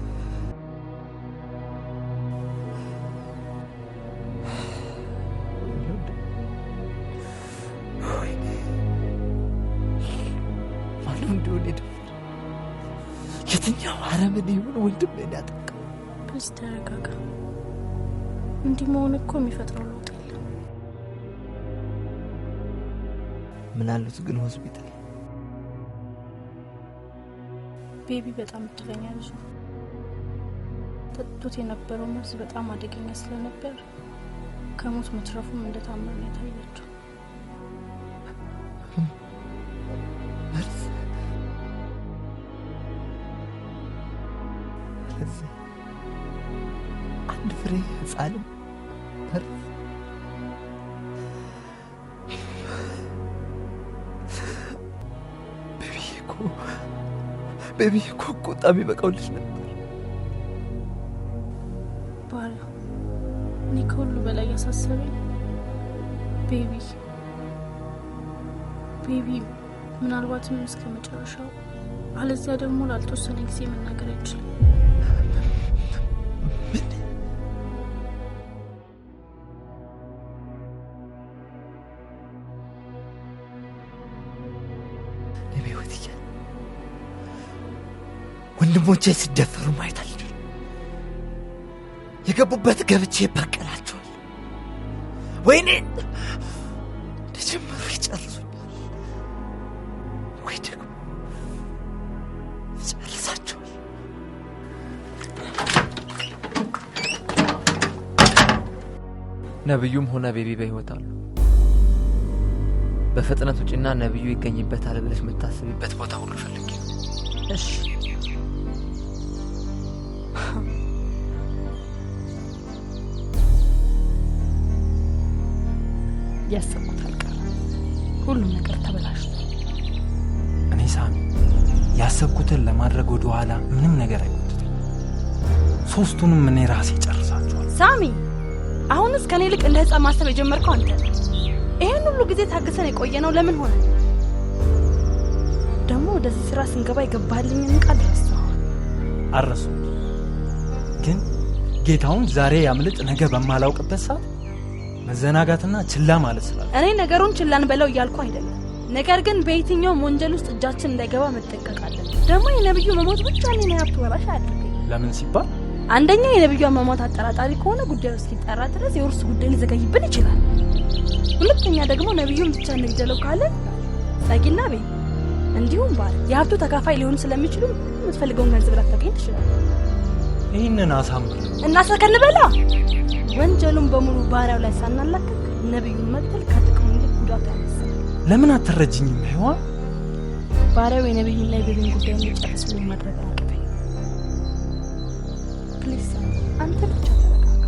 S9: ነው እንደሆነ የደፈረ? የትኛው አረመኔ ይሁን ወንድሜን ያጠቃው?
S8: ፕሊዝ ተረጋጋ። እንዲህ መሆን እኮ የሚፈጥረው ለውጥ የለም።
S9: ምን አሉት ግን ሆስፒታል?
S8: ቤቢ በጣም እድለኛ ልጅ ነው። ጠጥቶት የነበረው መርዝ በጣም አደገኛ ስለነበር ከሞት መትረፉም እንደታመመ ነው የታየችው።
S9: አንድ ፍሬ ህፃንም መርዝ ቤቢ እኮ በጣም ይበቃው ልጅ ነበር።
S8: ባሪያ እኔ ከሁሉ በላይ ያሳሰበኝ ቤቢ ምናልባትም እስከ መጨረሻው አለዚያ ደግሞ ላልተወሰነ ጊዜ መናገር አይችልም። ወንድሞቼ ሲደፈሩ ማየት አልችልም። የገቡበት ገብቼ ይበቀላቸዋል። ወይኔ እንደጀመሩ ይጨርሱኛል፣ ወይ ደግሞ ይጨርሳቸዋል።
S3: ነብዩም ሆነ ቤቢ በህይወት አሉ። በፍጥነት ውጪና ነብዩ ይገኝበታል ብለሽ የምታስቢበት ቦታ ሁሉ ፈልጊ።
S5: እሺ ያሰብኩት አልቀረም። ሁሉም ነገር ተበላሽቷል።
S2: እኔ ሳሚ ያሰብኩትን ለማድረግ ወደ ኋላ ምንም ነገር አይቆጥም። ሶስቱንም እኔ ራሴ ጨርሳቸዋል።
S5: ሳሚ አሁንስ ከኔ ልክ እንደ ህፃን ማሰብ የጀመርከው አንተ ነህ። ይሄን ሁሉ ጊዜ ታግሰን የቆየነው ለምን ሆነ? ደግሞ ወደዚህ ስራ ስንገባ ይገባልኝን ቃል ረሳሁ።
S2: አረሱ ግን ጌታውን ዛሬ ያምልጥ ነገ በማላውቅበት ሰዓት መዘናጋትና ችላ ማለት ስላለ
S5: እኔ ነገሩን ችላን በለው እያልኩ አይደለም። ነገር ግን በየትኛውም ወንጀል ውስጥ እጃችን እንዳይገባ መጠንቀቅ አለብን። ደግሞ የነብዩ መሞት ብቻ እኔን ሀብት ወራሽ አያድርገኝ።
S2: ለምን ሲባል
S5: አንደኛ የነብዩ መሞት አጠራጣሪ ከሆነ ጉዳዩ እስኪጣራ ድረስ የውርስ ጉዳይ ሊዘገይብን ይችላል። ሁለተኛ ደግሞ ነብዩን ብቻ እንግደለው ካለ ጸጊና ቤት እንዲሁም ባል የሀብቱ ተካፋይ ሊሆኑ ስለሚችሉ የምትፈልገውን ገንዘብ ላታገኝ ትችላለህ።
S2: ይህንን አሳምር
S5: እና ሰከን በላ። ወንጀሉን በሙሉ ባሪያው ላይ ሳናላከክ ነብዩን መግደል ከጥቅሙ ይልቅ ጉዳቱ ያመዝናል።
S2: ለምን አትረጅኝም ሔዋን?
S5: ባሪያው የነብዩን ላይ ቤቢን ጉዳይ እንዲጨርስ ብሎ ማድረግ አለብኝ። ፕሊዝ አንተ ብቻ ተረጋጋ።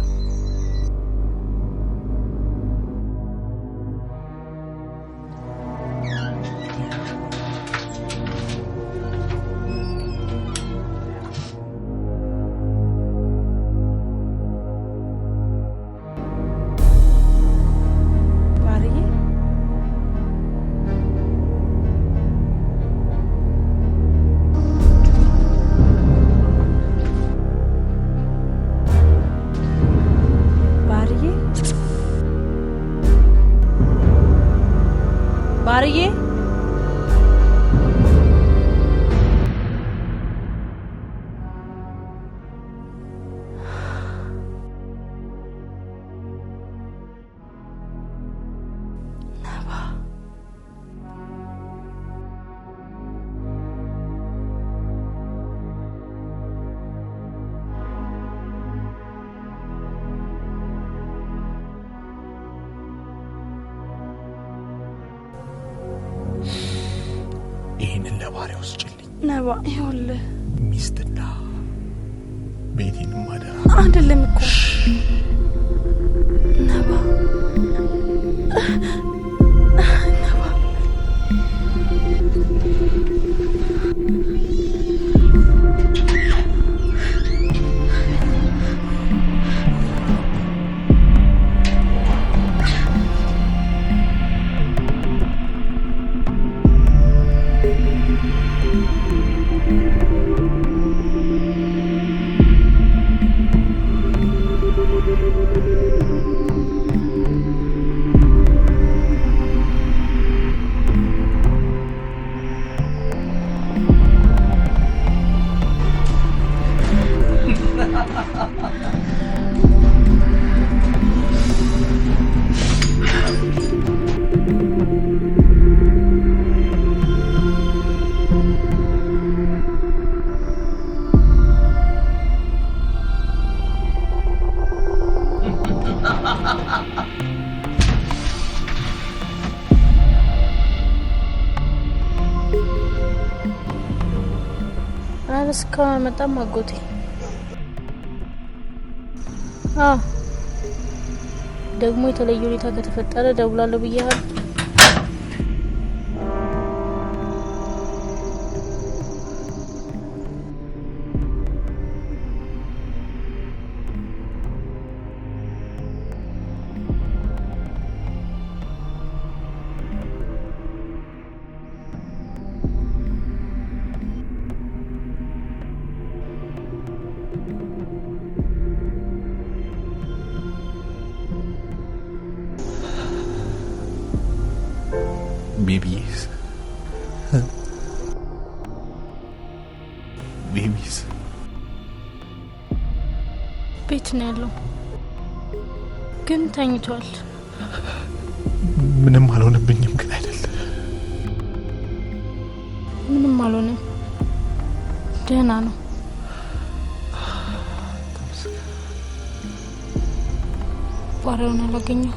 S5: ባርዬ
S4: ይህንን ለባሪያው ስጭልኝ።
S5: ነባ ይኸውልህ
S4: ሚስትና ቤቴንም አደራ።
S5: አይደለም እኮ ነባ
S8: እስካሁን አልመጣም አጎቴ። ደግሞ የተለየ ሁኔታ ከተፈጠረ ደውላለሁ ብያለሁ።
S4: ቤቢስ
S8: ቤት ነው ያለው፣ ግን ተኝቷል።
S4: ምንም አልሆነብኝም ግን አይደል?
S8: ምንም አልሆነም፣ ደህና ነው። ባሪያውን አላገኘው።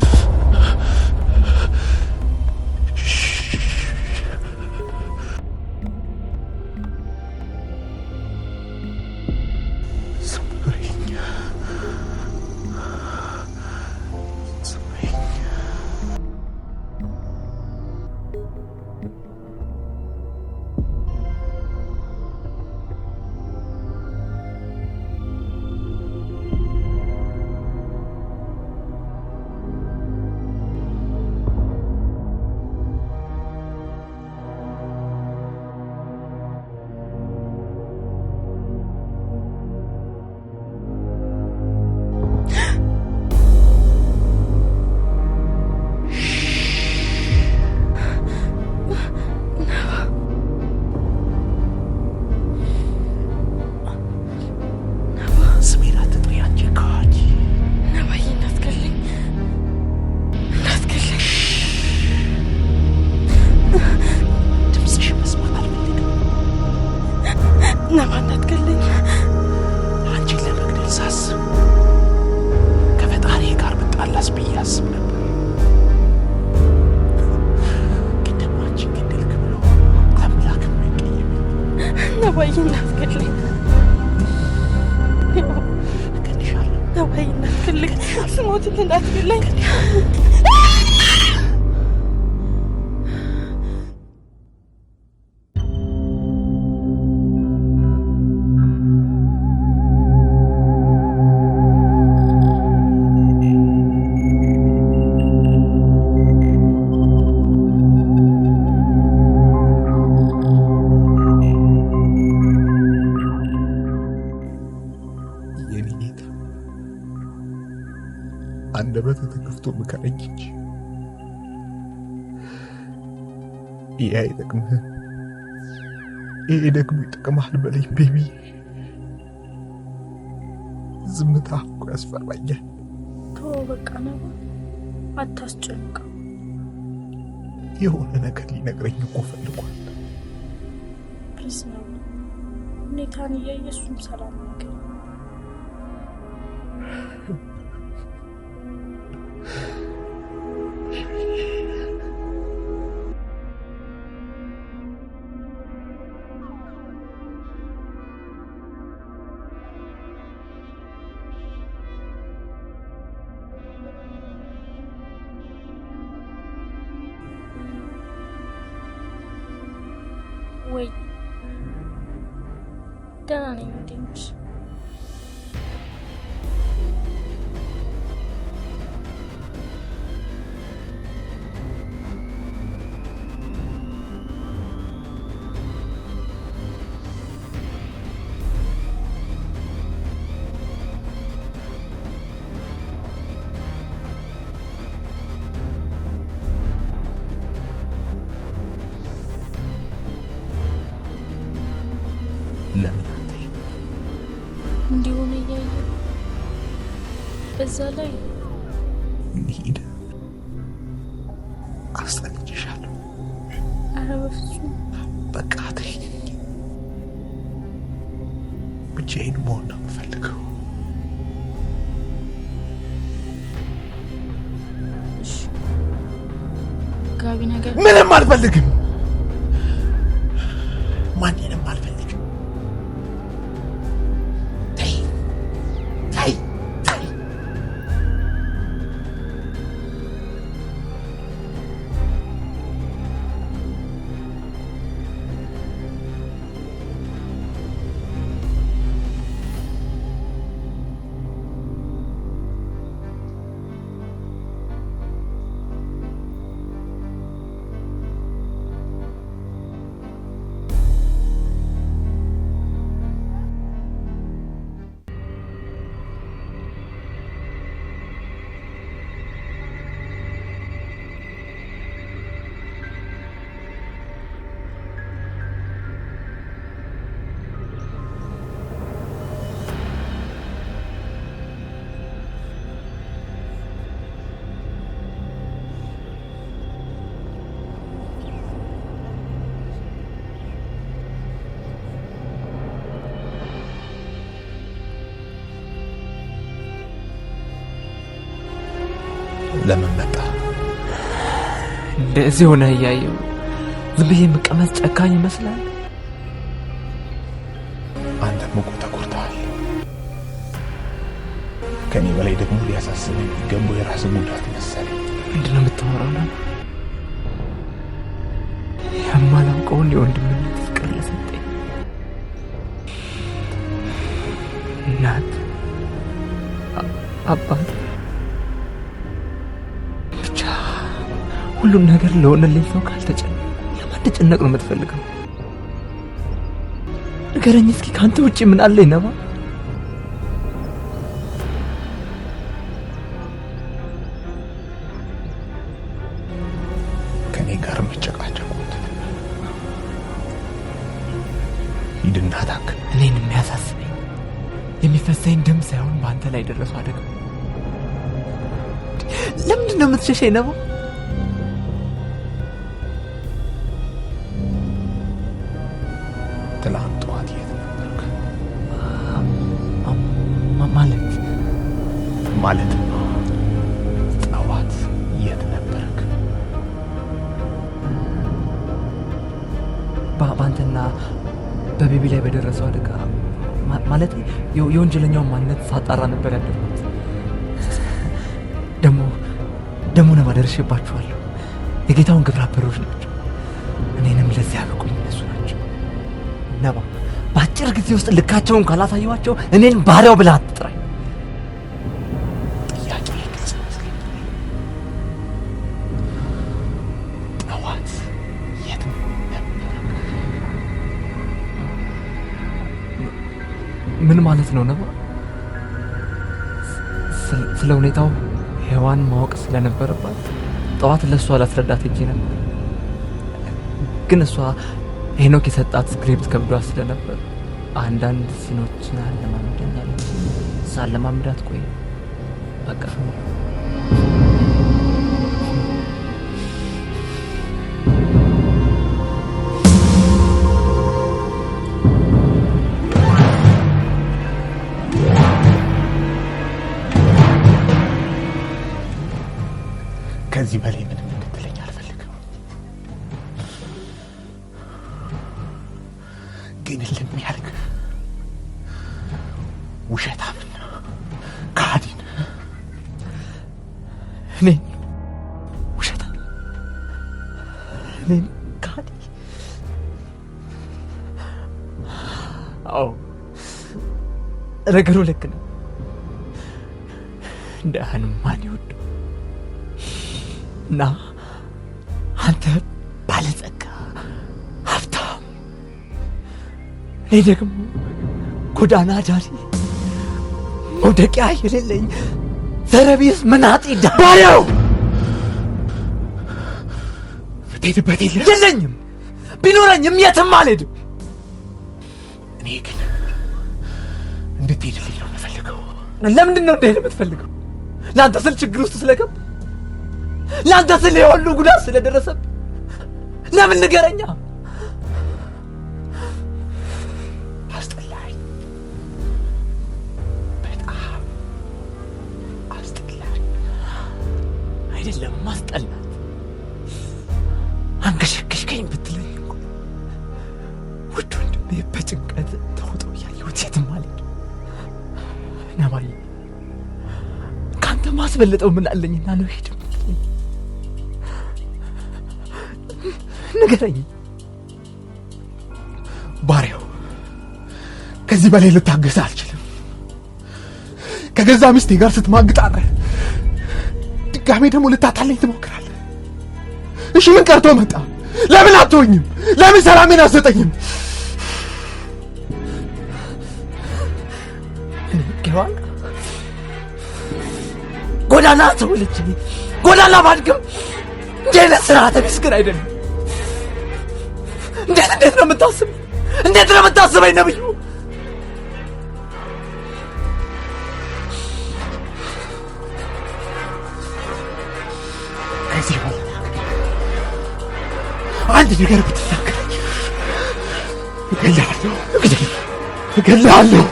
S8: አንደበት ተከፍቶ ምከረኝ እንጂ ይሄ አይጠቅምህም፣ ይሄ ደግሞ ይጠቅምሃል በለኝ ቤቢ። ዝምታ እኮ ያስፈራኛል። ተው በቃ ነው፣ አታስጨንቀው።
S4: የሆነ ነገር ሊነግረኝ እኮ ፈልጓል።
S8: ፕሊዝ ነው ሁኔታን እያየ እሱም ሰላም ነገር ወይ ደህና ነኝ። እንዴት ነሽ? እንዲሆነ እያየ በዛ ላይ
S4: እንሂድ። አስጠንቅቄሻለሁ።
S8: ኧረ በፍጹም
S4: በቃ ተይኝ። ብቻዬን መሆን ነው የምፈልገው።
S8: እሺ ጋቢ ነገር
S4: ምንም አልፈልግም። ማንንም አልፈልግም። ለምን መጣ?
S3: እንደዚህ ሆነ እያየው ዝም ብዬ የምቀመጥ ጨካኝ ይመስላል?
S4: አንተም እኮ ተጎድተሃል። ከኔ በላይ ደግሞ ሊያሳስበኝ የሚገባው የራስ ጉዳት መሰለኝ።
S3: ምንድን ነው የምታወራው? ነው የማላውቀውን የወንድምነት ፍቅር ለሰጠኝ እናት፣ አባት፣ ብቻ ሁሉም ነገር ለሆነልኝ ሰው ካልተጨነቅ ለማን ተጨነቅ ነው የምትፈልገው? ንገረኝ እስኪ፣ ከአንተ ውጭ ምን አለኝ? ነባ
S4: ከኔ ጋር መጨቃጨቁ ሂድና ታክም።
S3: እኔን የሚያሳስበኝ የሚፈሰኝ ደም ሳይሆን በአንተ ላይ ደረሰው አደጋ። ለምንድን ነው የምትሸሸኝ? ነባ
S4: ትላንት ጠዋት የት ነበርክ? ማለት ጠዋት የት ነበርክ?
S3: በአንተና በቤቢ ላይ በደረሰው አደጋ ማለት የወንጀለኛውን ማንነት ሳጣራ ነበር ያደረኩት። ደግሞ ነባ ደርሼባችኋለሁ። የጌታውን ግብረ አበሮች ናቸው። እኔንም ለዚህ ያበቁኝ እነሱ ናቸው። ነባ በአጭር ጊዜ ውስጥ ልካቸውን ካላሳየኋቸው እኔን ባሪያው ብለህ አትጥራኝ።
S4: ጥያቄ ግልጽ መስለኝ። ጠዋት የት ነበርክ?
S3: ምን ማለት ነው ነባ? ስለ ሁኔታው ሔዋን ማወቅ ስለነበረባት ጠዋት ለእሷ ላስረዳት ሄጄ ነበር። ግን እሷ ሄኖክ የሰጣት ስክሪፕት ከብዷት ስለነበር አንዳንድ ሲኖችን አለማምደኛለች። ሳለማምዳት ቆይ በቃ
S4: ከዚህ በላይ ምንም እንድትለኝ አልፈልግም። ግን እልም ያልክ ውሸታምን ከሃዲን
S3: እኔን ውሸታም፣ እኔን ከሃዲ? አዎ ነገሩ ልክ ነው። እንደ ማን ይወደው እና አንተ ባለጸጋ ሀብታም፣ እኔ ደግሞ ጎዳና ዳሪ መውደቂያ የሌለኝ ዘረቢስ መናጢ ባሪያው።
S4: ብትሄድበት
S3: የለኝም፣ ቢኖረኝም የትም አልሄድም።
S4: እኔ ግን እንድትሄድልኝ ነው የምፈልገው።
S3: ለምንድን ነው እንደሄድ የምትፈልገው? ለአንተ ስል ችግር ውስጥ ስለገባ፣ ለአንተ ስል የሁሉ ጉዳት ስለደረሰብ? ለምን ንገረኛ።
S4: አስጠላኝ፣ በጣም አስጠላኝ።
S3: አይደለም ማስጠላት፣ አንገሸገሽከኝ ብትለኝ እኮ ውድ ወንድሜ በጭንቀት ተውጦ እያየሁት የትም አልሄድም። ነባዬ ከአንተ ማስበለጠው ምን አለኝና ነው ሄድ የምትለኝ? ንገረኝ።
S4: ባሪያው ከዚህ በላይ ልታገስ አልችልም። ከገዛ ሚስቴ ጋር ስትማግጣለ ድጋሜ ደግሞ ልታታለኝ ትሞክራለህ። እሺ ምን ቀርቶ መጣ? ለምን አትሆኝም? ለምን ሰላሜን አትሰጠኝም?
S3: ሔዋን ጎዳና ተወልጄ ጎዳና ባድግም እንዲህ አይነት ስርዓተ ቢስ ግን አይደለም። እንዴት ነው የምታስበኝ? እንዴት ነው የምታስበኝ ነብዩ?
S4: ከዚህ በኋላ አንድ ነገር ብትናገረኝ እገልሃለሁ።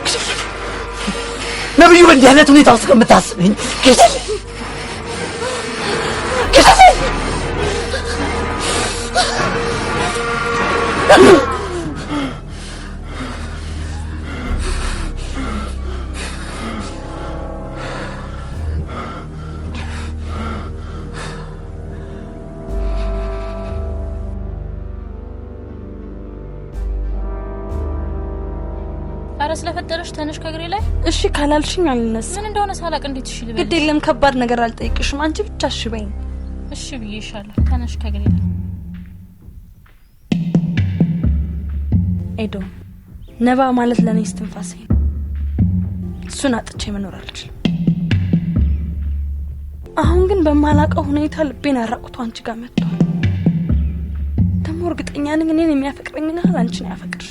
S3: ነብዩ በእንዲህ አይነት ሁኔታ ውስጥ ከምታስበኝ
S8: አረ ስለፈጠረሽ ተነሽ ከግሬ ላይ።
S5: እሺ ካላልሽኝ አልነሳም።
S8: ምን እንደሆነ ሳላቅ እንዴት እሺ ልበል?
S5: ግድ የለም ከባድ ነገር አልጠይቅሽም። አንቺ ብቻ እሺ በይኝ።
S8: እሺ ብዬሻለሁ። ተነሽ ከግሬ ላይ።
S5: ኤዶ ነባ ማለት ለኔ እስትንፋሴ ነው። እሱን አጥቼ መኖር አልችልም። አሁን ግን በማላውቀው ሁኔታ ልቤን አራቁቶ አንቺ ጋር መጥቷል። ደግሞ እርግጠኛ ነኝ እኔን የሚያፈቅረኝና አንቺን ያፈቅርሽ።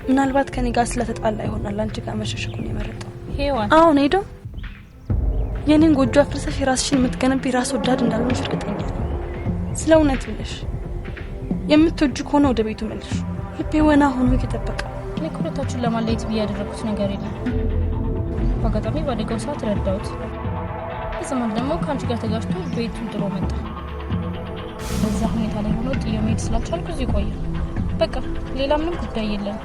S5: ምናልባት ከኔ ጋር ስለተጣላ ይሆናል አንቺ ጋር መሸሸኩን የመረጠው።
S8: ሄዋን
S5: አሁን ሄዶ የኔን ጎጆ አፍርሰሽ ራስሽን የምትገነቢ ራስ ወዳድ እንዳልሆንሽ እርግጠኛ ነኝ። ስለ እውነት ብለሽ የምትወጂ ከሆነ ወደ ቤቱ መልሽ። ልቤ ወና ሆኖ እየጠበቀ
S8: እኔ ኩረታችሁን ለማለየት ብዬ ያደረኩት ነገር የለም። በአጋጣሚ ባደገው ሰዓት ረዳሁት። በዘመን ደግሞ ከአንቺ ጋር ተጋጭቶ ቤቱን ጥሎ መጣ። በዛ ሁኔታ ላይ ሆኖ ጥዬ መሄድ ስላልቻልኩ እዚህ ቆየ። በቃ ሌላ ምንም ጉዳይ የለም።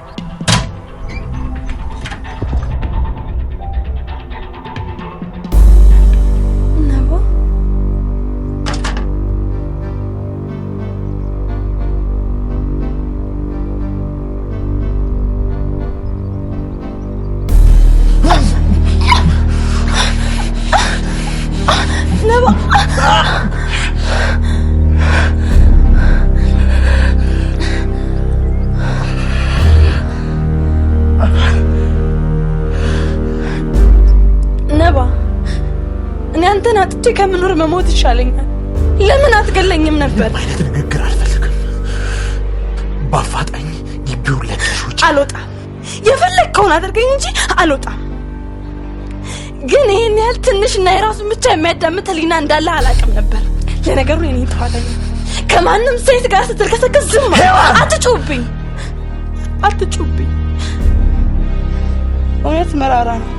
S5: አጥቼ ከመኖር መሞት ይሻለኛል። ለምን አትገለኝም ነበር?
S10: ማለት ንግግር አልፈልግም። ባፋጣኝ ግቢውን ለቅሽ ውጪ።
S5: አልወጣም። የፈለግከውን አድርገኝ እንጂ አልወጣም። ግን ይሄን ያህል ትንሽና የራሱን ብቻ የሚያዳምጥ ህሊና እንዳለ አላውቅም ነበር። ለነገሩ እኔ ተዋለኝ ከማንም ሴት ጋር ስትልከሰከስ ዝም አትጩብኝ፣ አትጩብኝ። እውነት መራራ ነው።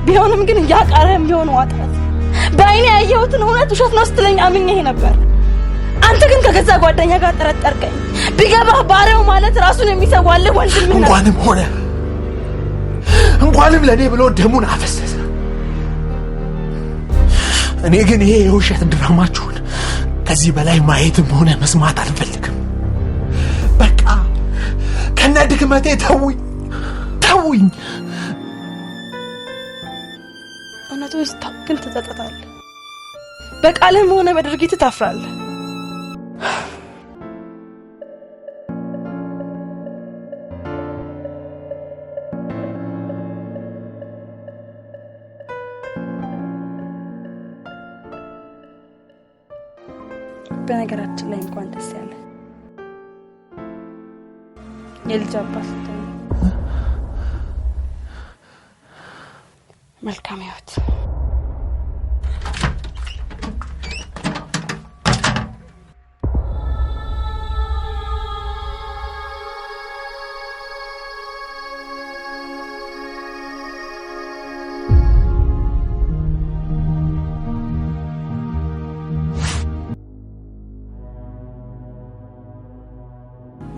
S5: ቢሆንም ግን ያቃረም ቢሆን ዋጣት በአይኔ ያየሁትን እውነት ውሸት ነው ስትለኝ አምኜ ነበር። አንተ ግን ከገዛ ጓደኛ ጋር ጠረጠርከኝ። ቢገባህ ባሪያው ማለት ራሱን የሚሰዋልህ ወንድምህ ነው።
S10: እንኳንም ለኔ ብሎ ደሙን አፈሰሰ። እኔ ግን ይሄ የውሸት ድራማችሁን ከዚህ በላይ ማየትም ሆነ መስማት አልፈልግም። በቃ ከነ ድክመቴ ተውኝ።
S5: እውነቱ ግን ትጸጸታለህ። በቃልህም ሆነ በድርጊት ታፍራለህ። በነገራችን ላይ እንኳን ደስ ያለ የልጅ አባት ስትሆን መልካም ህይወት።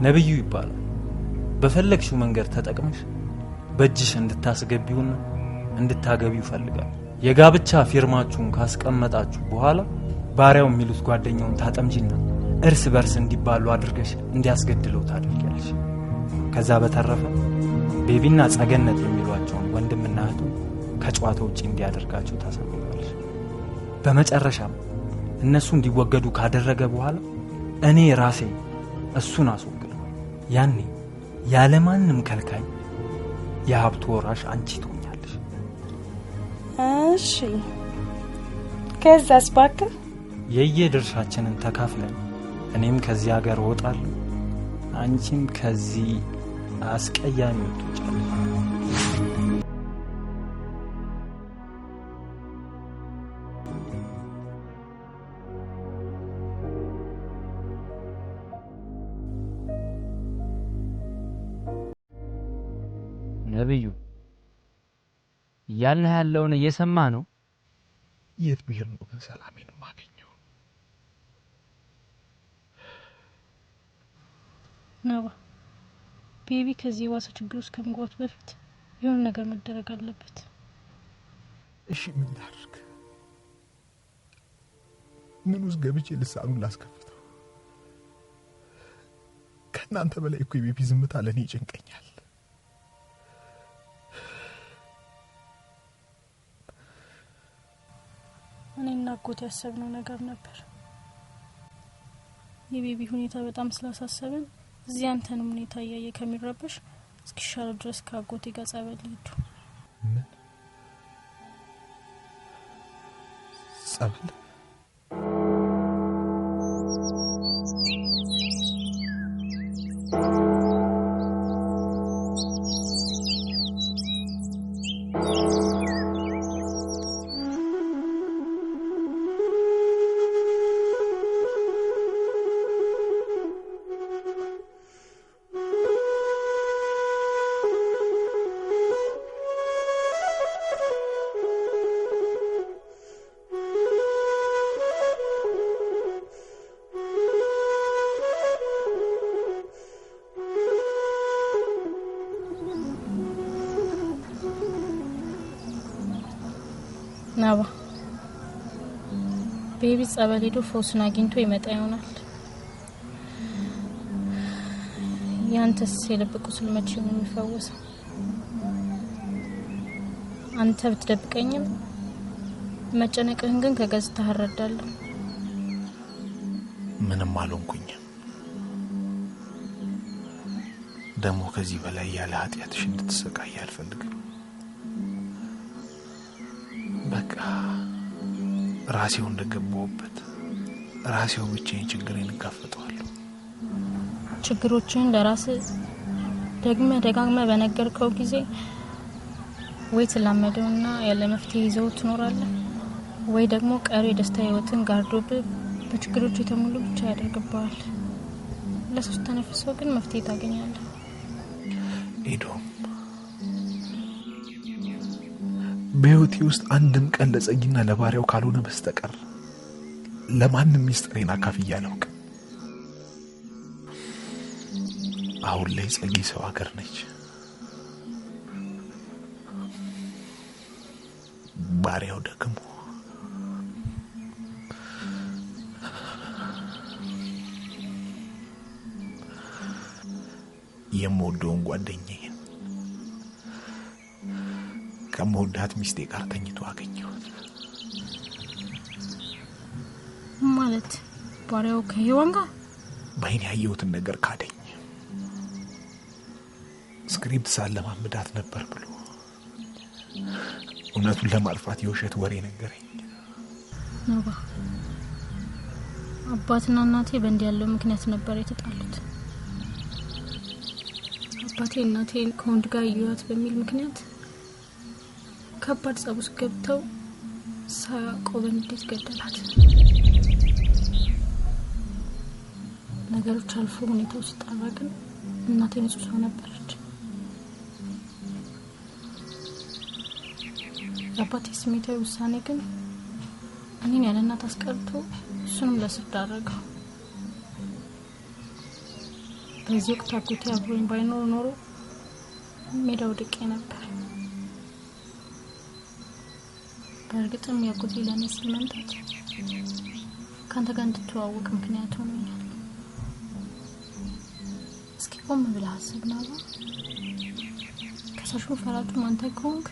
S2: ነብዩ ይባላል። በፈለግሽው መንገድ ተጠቅመሽ በእጅሽ እንድታስገቢውና እንድታገቢው ይፈልጋል። የጋብቻ ፊርማችሁን ካስቀመጣችሁ በኋላ ባሪያው የሚሉት ጓደኛውን ታጠምጂና እርስ በርስ እንዲባሉ አድርገሽ እንዲያስገድለው ታደርጊያለሽ። ከዛ በተረፈ ቤቢና ጸገነት የሚሏቸውን ወንድምና እህቱ ከጨዋታ ውጪ እንዲያደርጋቸው ታሳምኛለሽ። በመጨረሻም እነሱ እንዲወገዱ ካደረገ በኋላ እኔ ራሴ እሱን አስወግደው ያኔ ያለማንም ከልካይ የሀብቱ ወራሽ አንቺ ትሆኛለሽ።
S5: እሺ ከዛስ እባክህ
S2: የየድርሻችንን ተካፍለን እኔም ከዚህ ሀገር እወጣለሁ፣ አንቺም ከዚህ አስቀያሚ ትወጫለሽ።
S7: ነብዩ ያልነህ ያለውን እየሰማ ነው?
S10: የት ብሄር ነው ግን ሰላሜን ማገኘው?
S8: ነባ ቤቢ ከዚህ የዋሰ ችግር ውስጥ ከመግባቱ በፊት የሆነ ነገር መደረግ አለበት።
S10: እሺ ምን ላድርግ? ምን ውስጥ ገብቼ ልሳኑን ላስከፍተው? ከእናንተ በላይ እኮ የቤቢ ዝምታ ለእኔ ይጨንቀኛል።
S8: እኔና አጎቴ ያሰብነው ነገር ነበር። የቤቢ ሁኔታ በጣም ስላሳሰበን እዚህ አንተንም ሁኔታ እያየ ከሚረበሽ እስኪሻለው ድረስ ከአጎቴ ጋር ጸበል ሄዱ።
S10: ምን ጸበል?
S8: ናባ ቤቢ ጸበል ሄዶ ፈውስን አግኝቶ ይመጣ ይሆናል። ያንተስ የልብ ቁስል መቼ ነው የሚፈወሰው? አንተ ብትደብቀኝም መጨነቅህን ግን ከገጽታ እረዳለሁ።
S10: ምንም አልሆንኩኝም። ደግሞ ከዚህ በላይ ያለ ኃጢአትሽ እንድትሰቃይ አልፈልግም። በቃ ራሴው እንደገባሁበት ራሴው ብቻዬን ችግሬን እጋፈጠዋለሁ።
S8: ችግሮችን ለራስ ደጋግመህ በነገርከው ጊዜ ወይ ትላመደውና ያለ መፍትሄ ይዘው ትኖራለህ፣ ወይ ደግሞ ቀሪ የደስታ ህይወትን ጋርዶብህ በችግሮች የተሞሉ ብቻ ያደርግብሃል። ለሶስት ተነፍሰው ግን መፍትሄ ታገኛለህ።
S10: ኤዶም በህይወቴ ውስጥ አንድም ቀን ለጸጊና ለባሪያው ካልሆነ በስተቀር ለማንም ሚስጥሬን አካፍዬ አላውቅም። አሁን ላይ ጸጊ ሰው ሀገር ነች፣ ባሪያው ደግሞ የምወደውን ጓደኛዬን ከመወዳት ሚስቴ ጋር ተኝቶ አገኘሁት።
S8: ማለት ባሪያው ከሄዋን ጋር
S10: በአይኔ ያየሁትን ነገር ካደኝ። ስክሪፕት ሳለማምዳት ነበር ብሎ እውነቱን ለማጥፋት የውሸት ወሬ ነገረኝ።
S8: ነባ አባትና እናቴ በእንዲህ ያለው ምክንያት ነበር የተጣሉት። አባቴ እናቴን ከወንድ ጋር ይዩት በሚል ምክንያት ከባድ ጸብ ውስጥ ገብተው ሳያውቁ በንዴት ገደላት። ነገሮች አልፎ ሁኔታው ሲጣራ ግን እናቴ ንጹህ ሰው ነበረች። የአባቴ ስሜታዊ ውሳኔ ግን እኔን ያለ እናት አስቀርቶ እሱንም ለስር ዳረገው። በዚህ ወቅት አጎቴ አብሮኝ ባይኖር ኖሮ ሜዳው ወድቄ ነበር። በእርግጥም ያጎቴ ለኔ ሲል መምጣት ካንተ ጋር እንድትዋወቅ ምክንያት ሆኖኛል። እስኪ ቆም ብለህ አስብ ናባ። ከሳሹ ፈራጁ አንተ ከሆንክ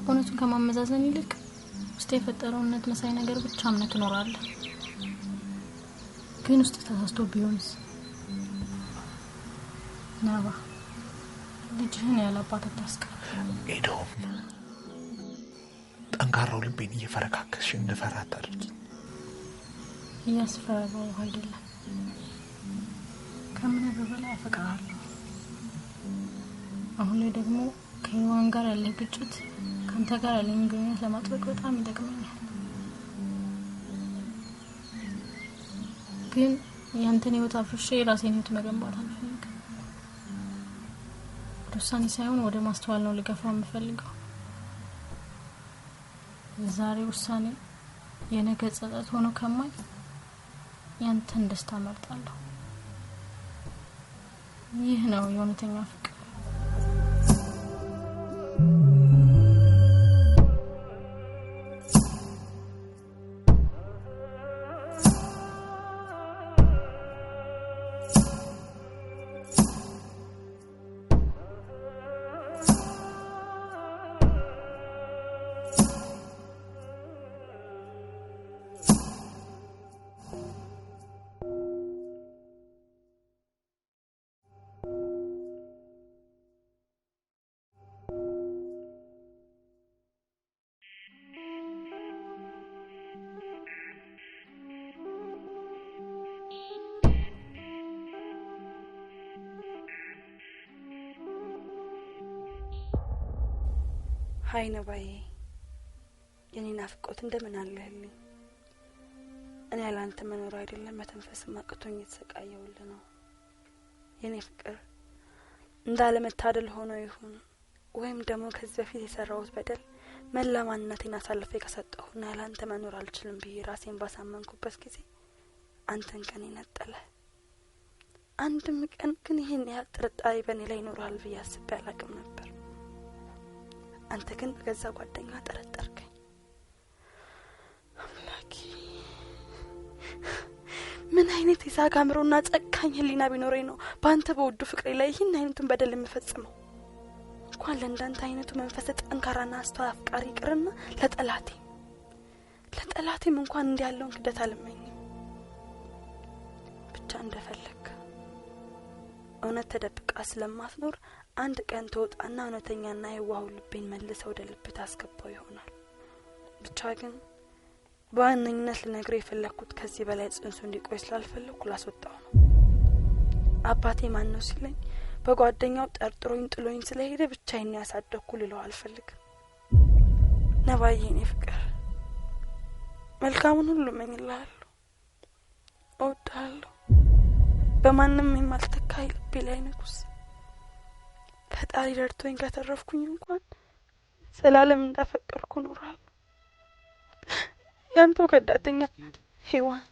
S8: እውነቱን ከማመዛዘን ይልቅ ውስጥ የፈጠረው እውነት መሳይ ነገር ብቻ አምነህ ትኖራለህ። ግን ውስጥ ተሳስቶ ቢሆንስ? ናባ ልጅህን ያላባት አታስቀር።
S10: ኤዶም ጠንካራው ልቤን እየፈረካከስሽ እንድፈራ አታድርጊ።
S8: እያስፈራራሁ አይደለም፣ ከምንም በላይ አፈቅርሃለሁ። አሁን ላይ ደግሞ ከሄዋን ጋር ያለኝ ግጭት ካንተ ጋር ያለኝ ግንኙነት ለማጥበቅ በጣም ይጠቅመኛል። ግን ያንተን ህይወት አፍርሼ የራሴን ህይወት መገንባት አልፈልግም። ወደ ውሳኔ ሳይሆን ወደ ማስተዋል ነው ልገፋው የምፈልገው። ዛሬ ውሳኔ የነገ ጸጸት ሆኖ ከማይ ያንተን ደስታ መርጣለሁ። ይህ ነው የእውነተኛ ፍቅር።
S5: ሀይ ነባዬ፣ የኔ ናፍቆት እንደምን አለህልኝ? እኔ ያላንተ መኖር አይደለም መተንፈስ ማቅቶኝ የተሰቃየውልህ ነው። የኔ ፍቅር እንዳለመታደል ሆኖ ይሁን ወይም ደግሞ ከዚህ በፊት የሰራሁት በደል መላ ማንነቴን አሳልፌ ከሰጠሁና ያላንተ መኖር አልችልም ብዬ ራሴን ባሳመንኩበት ጊዜ አንተን ከኔ ነጠለ። አንድም ቀን ግን ይሄን ያህል ጥርጣሬ በእኔ ላይ ይኖራል ብዬ አስቤ አላቅም ነበር። አንተ ግን በገዛ ጓደኛ ጠረጠርከኝ። አምላኬ ምን አይነት የሳጋ አምሮና ጨካኝ ህሊና ቢኖረኝ ነው በአንተ በውዱ ፍቅሬ ላይ ይህን አይነቱን በደል የምፈጽመው? እንኳን ለእንዳንተ አይነቱ መንፈስ ጠንካራና አስተዋይ አፍቃሪ ይቅርና ለጠላቴም እንኳን እንዲህ ያለውን ክደት አልመኝም። ብቻ እንደፈለግ እውነት ተደብቃ ስለማትኖር አንድ ቀን ተወጣና እውነተኛና የዋሁ ልቤን መልሰው ወደ ልብ ታስገባው ይሆናል። ብቻ ግን በዋነኝነት ልነግርህ የፈለኩት ከዚህ በላይ ጽንሱ እንዲቆይ ስላልፈለኩ ላስወጣው ነው። አባቴ ማን ነው ሲለኝ በጓደኛው ጠርጥሮኝ ጥሎኝ ስለሄደ ብቻዬን ያሳደግኩ ልለው አልፈልግም። ነባዬ የኔ ፍቅር መልካሙን ሁሉ እመኝልሃለሁ፣ እወድሃለሁ። በማንም የማልተካይ ልቤ ላይ ንጉስ። ፈጣሪ ረድቶኝ ከተረፍኩኝ እንኳን ሰላለም እንዳፈቀርኩ ኖራለሁ። ያንተው ከዳተኛ ሄዋን።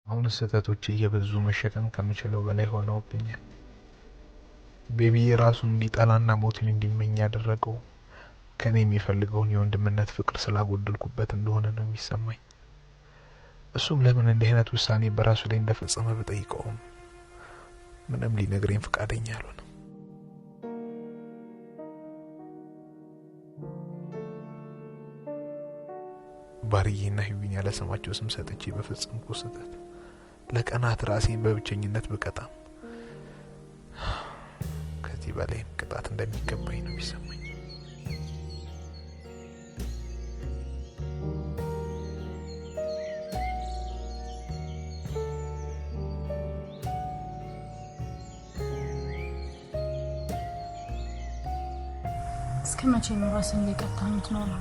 S10: አሁን ስህተቶች እየበዙ መሸከም ከምችለው በላይ ሆነውብኛል። ቤቢ ራሱን እንዲጠላና ሞትን እንዲመኝ ያደረገው ከኔ የሚፈልገውን የወንድምነት ፍቅር ስላጎደልኩበት እንደሆነ ነው የሚሰማኝ። እሱም ለምን እንዲህ አይነት ውሳኔ በራሱ ላይ እንደፈጸመ በጠይቀውም ምንም ሊነግረኝ ፈቃደኛ አልሆነም። ባርዬና ህዊን ያለ ስማቸው ስም ሰጥቼ በፈጸምኩ ስህተት ለቀናት ራሴን በብቸኝነት በቀጣም ከዚህ በላይ ቅጣት እንደሚገባኝ ነው የሚሰማኝ።
S8: እስከ መቼ ነው ራስን ሊቀጣህ የምትኖረው?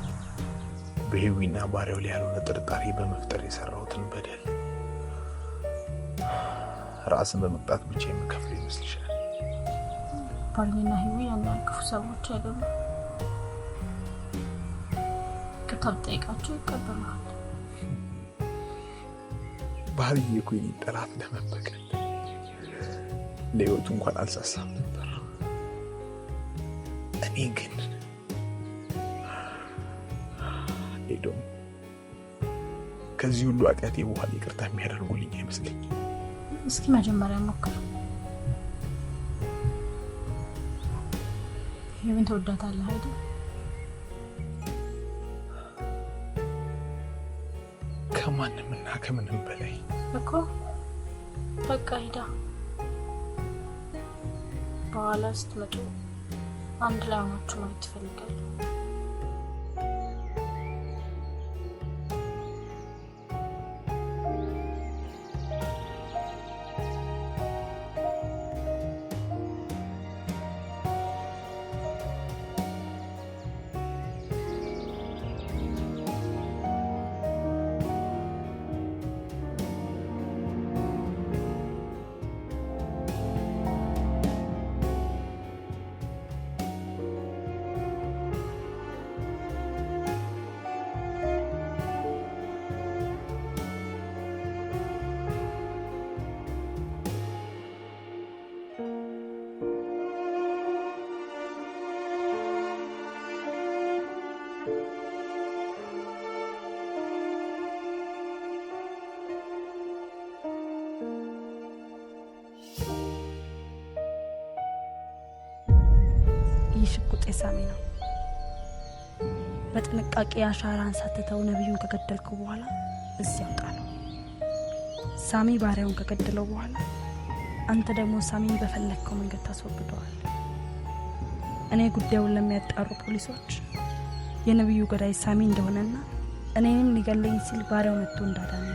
S10: በህዊና ባሪያው ላይ ያልሆነ ጥርጣሬ በመፍጠር የሰራሁትን በደል ራስን በመቅጣት ብቻ የምከፍለው ይመስልሻል?
S8: ባርዬና ህዊ ያን ክፉ ሰዎች አይደሉም። ቅጣት ይቅርታ ብጠይቃቸው ይቀበላል።
S10: ባህርዬ እኮ የኔ ጠላት ለመበቀል ለህይወቱ እንኳን አልሳሳም ነበር። እኔ ግን ሄዶም ከዚህ ሁሉ ኃጢአቴ በኋላ ይቅርታ የሚያደርጉልኝ አይመስለኝም።
S8: እስኪ መጀመሪያ ሞክር። ሄቨን ተወዳታለህ አይደል?
S10: ከማንምና ከምንም በላይ
S8: እኮ በቃ ሂዳ በኋላ ስትመጡ አንድ ላይ ሆናችሁ ማየት ትፈልጋለሁ።
S5: ሽጉጥ ሳሚ ነው። በጥንቃቄ አሻራን ሳትተው ነብዩን ከገደልከው በኋላ እዚያው ጣለው። ሳሚ ባሪያውን ከገደለው በኋላ አንተ ደግሞ ሳሚን በፈለከው መንገድ ታስወግደዋል። እኔ ጉዳዩን ለሚያጣሩ ፖሊሶች የነብዩ ገዳይ ሳሚ እንደሆነና እኔንም ሊገለኝ ሲል ባሪያው መጥቶ እንዳዳነ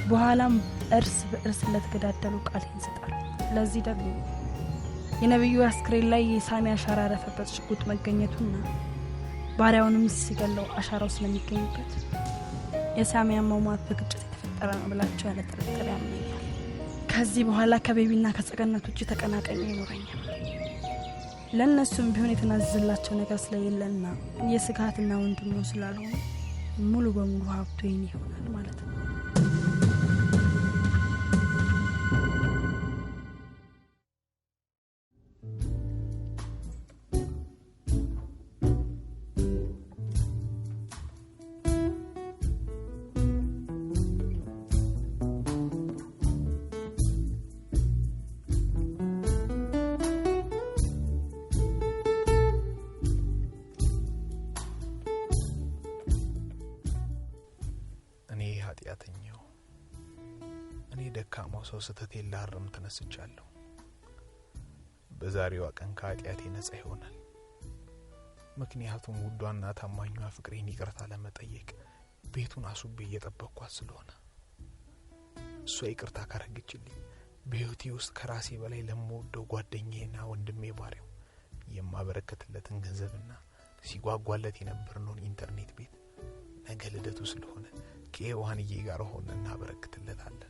S5: በኋላም እርስ በእርስ ለተገዳደሉ ቃል ይሰጣል። ለዚህ ደግሞ የነብዩ አስክሬን ላይ የሳሚ አሻራ ያረፈበት ሽጉጥ መገኘቱና ባሪያውንም ሲገለው አሻራው ስለሚገኝበት የሳሚ አሟሟት በግጭት የተፈጠረ ነው ብላችሁ ያለ ጥርጥር ያምናኛል። ከዚህ በኋላ ከቤቢና ከጸገነት ውጭ ተቀናቃኝ አይኖረኝም። ለእነሱም ቢሆን የተናዘላቸው ነገር ስለሌለና የስጋትና ወንድም ነው ስላልሆነ ሙሉ በሙሉ ሀብቱ የኔ ይሆናል ማለት ነው።
S10: ደካማው ሰው ስተቴን ላርም ተነስቻለሁ። በዛሬዋ ቀን ከኃጢአቴ ነጻ ይሆናል። ምክንያቱም ውዷና ታማኟ ፍቅሬን ይቅርታ ለመጠየቅ ቤቱን አሱቤ እየጠበቅኳት ስለሆነ እሷ ይቅርታ ካረገችልኝ በህይወቴ ውስጥ ከራሴ በላይ ለምወደው ጓደኛዬና ወንድሜ ባሪያው የማበረከትለትን ገንዘብና ሲጓጓለት የነበርነውን ኢንተርኔት ቤት ነገ ልደቱ ስለሆነ ከሔዋንዬ ጋር ሆነን እናበረክትለታለን።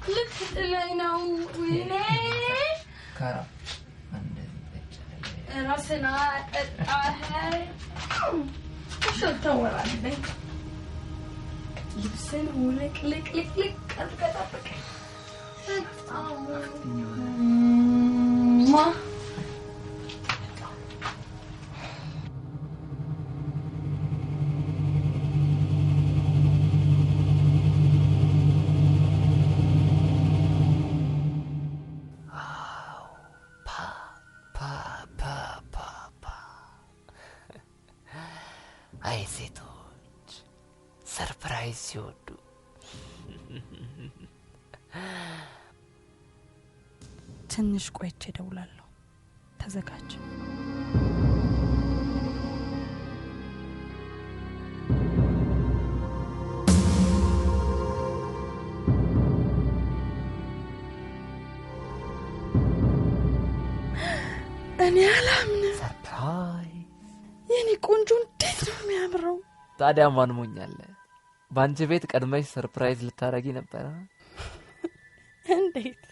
S5: ልክ ላይ ነው ወይኔ
S3: ካራ
S5: ራስና አጣህ ተወራለኝ ልብስን ውልቅልቅልቅ ቀጥቀጠበቀ ማ
S3: አይ ሴቶች ሰርፕራይዝ ሲወዱ
S5: ትንሽ ቆይቼ እደውላለሁ። ተዘጋጅ። እኔ አላምንም።
S3: ሰርፕራይዝ!
S5: የኔ ቆንጆ እንዴት ነው የሚያምረው!
S3: ታዲያ ማን ሞኛለ? ባንቺ ቤት ቀድመሽ ሰርፕራይዝ ልታረጊ ነበር?
S5: እንዴት?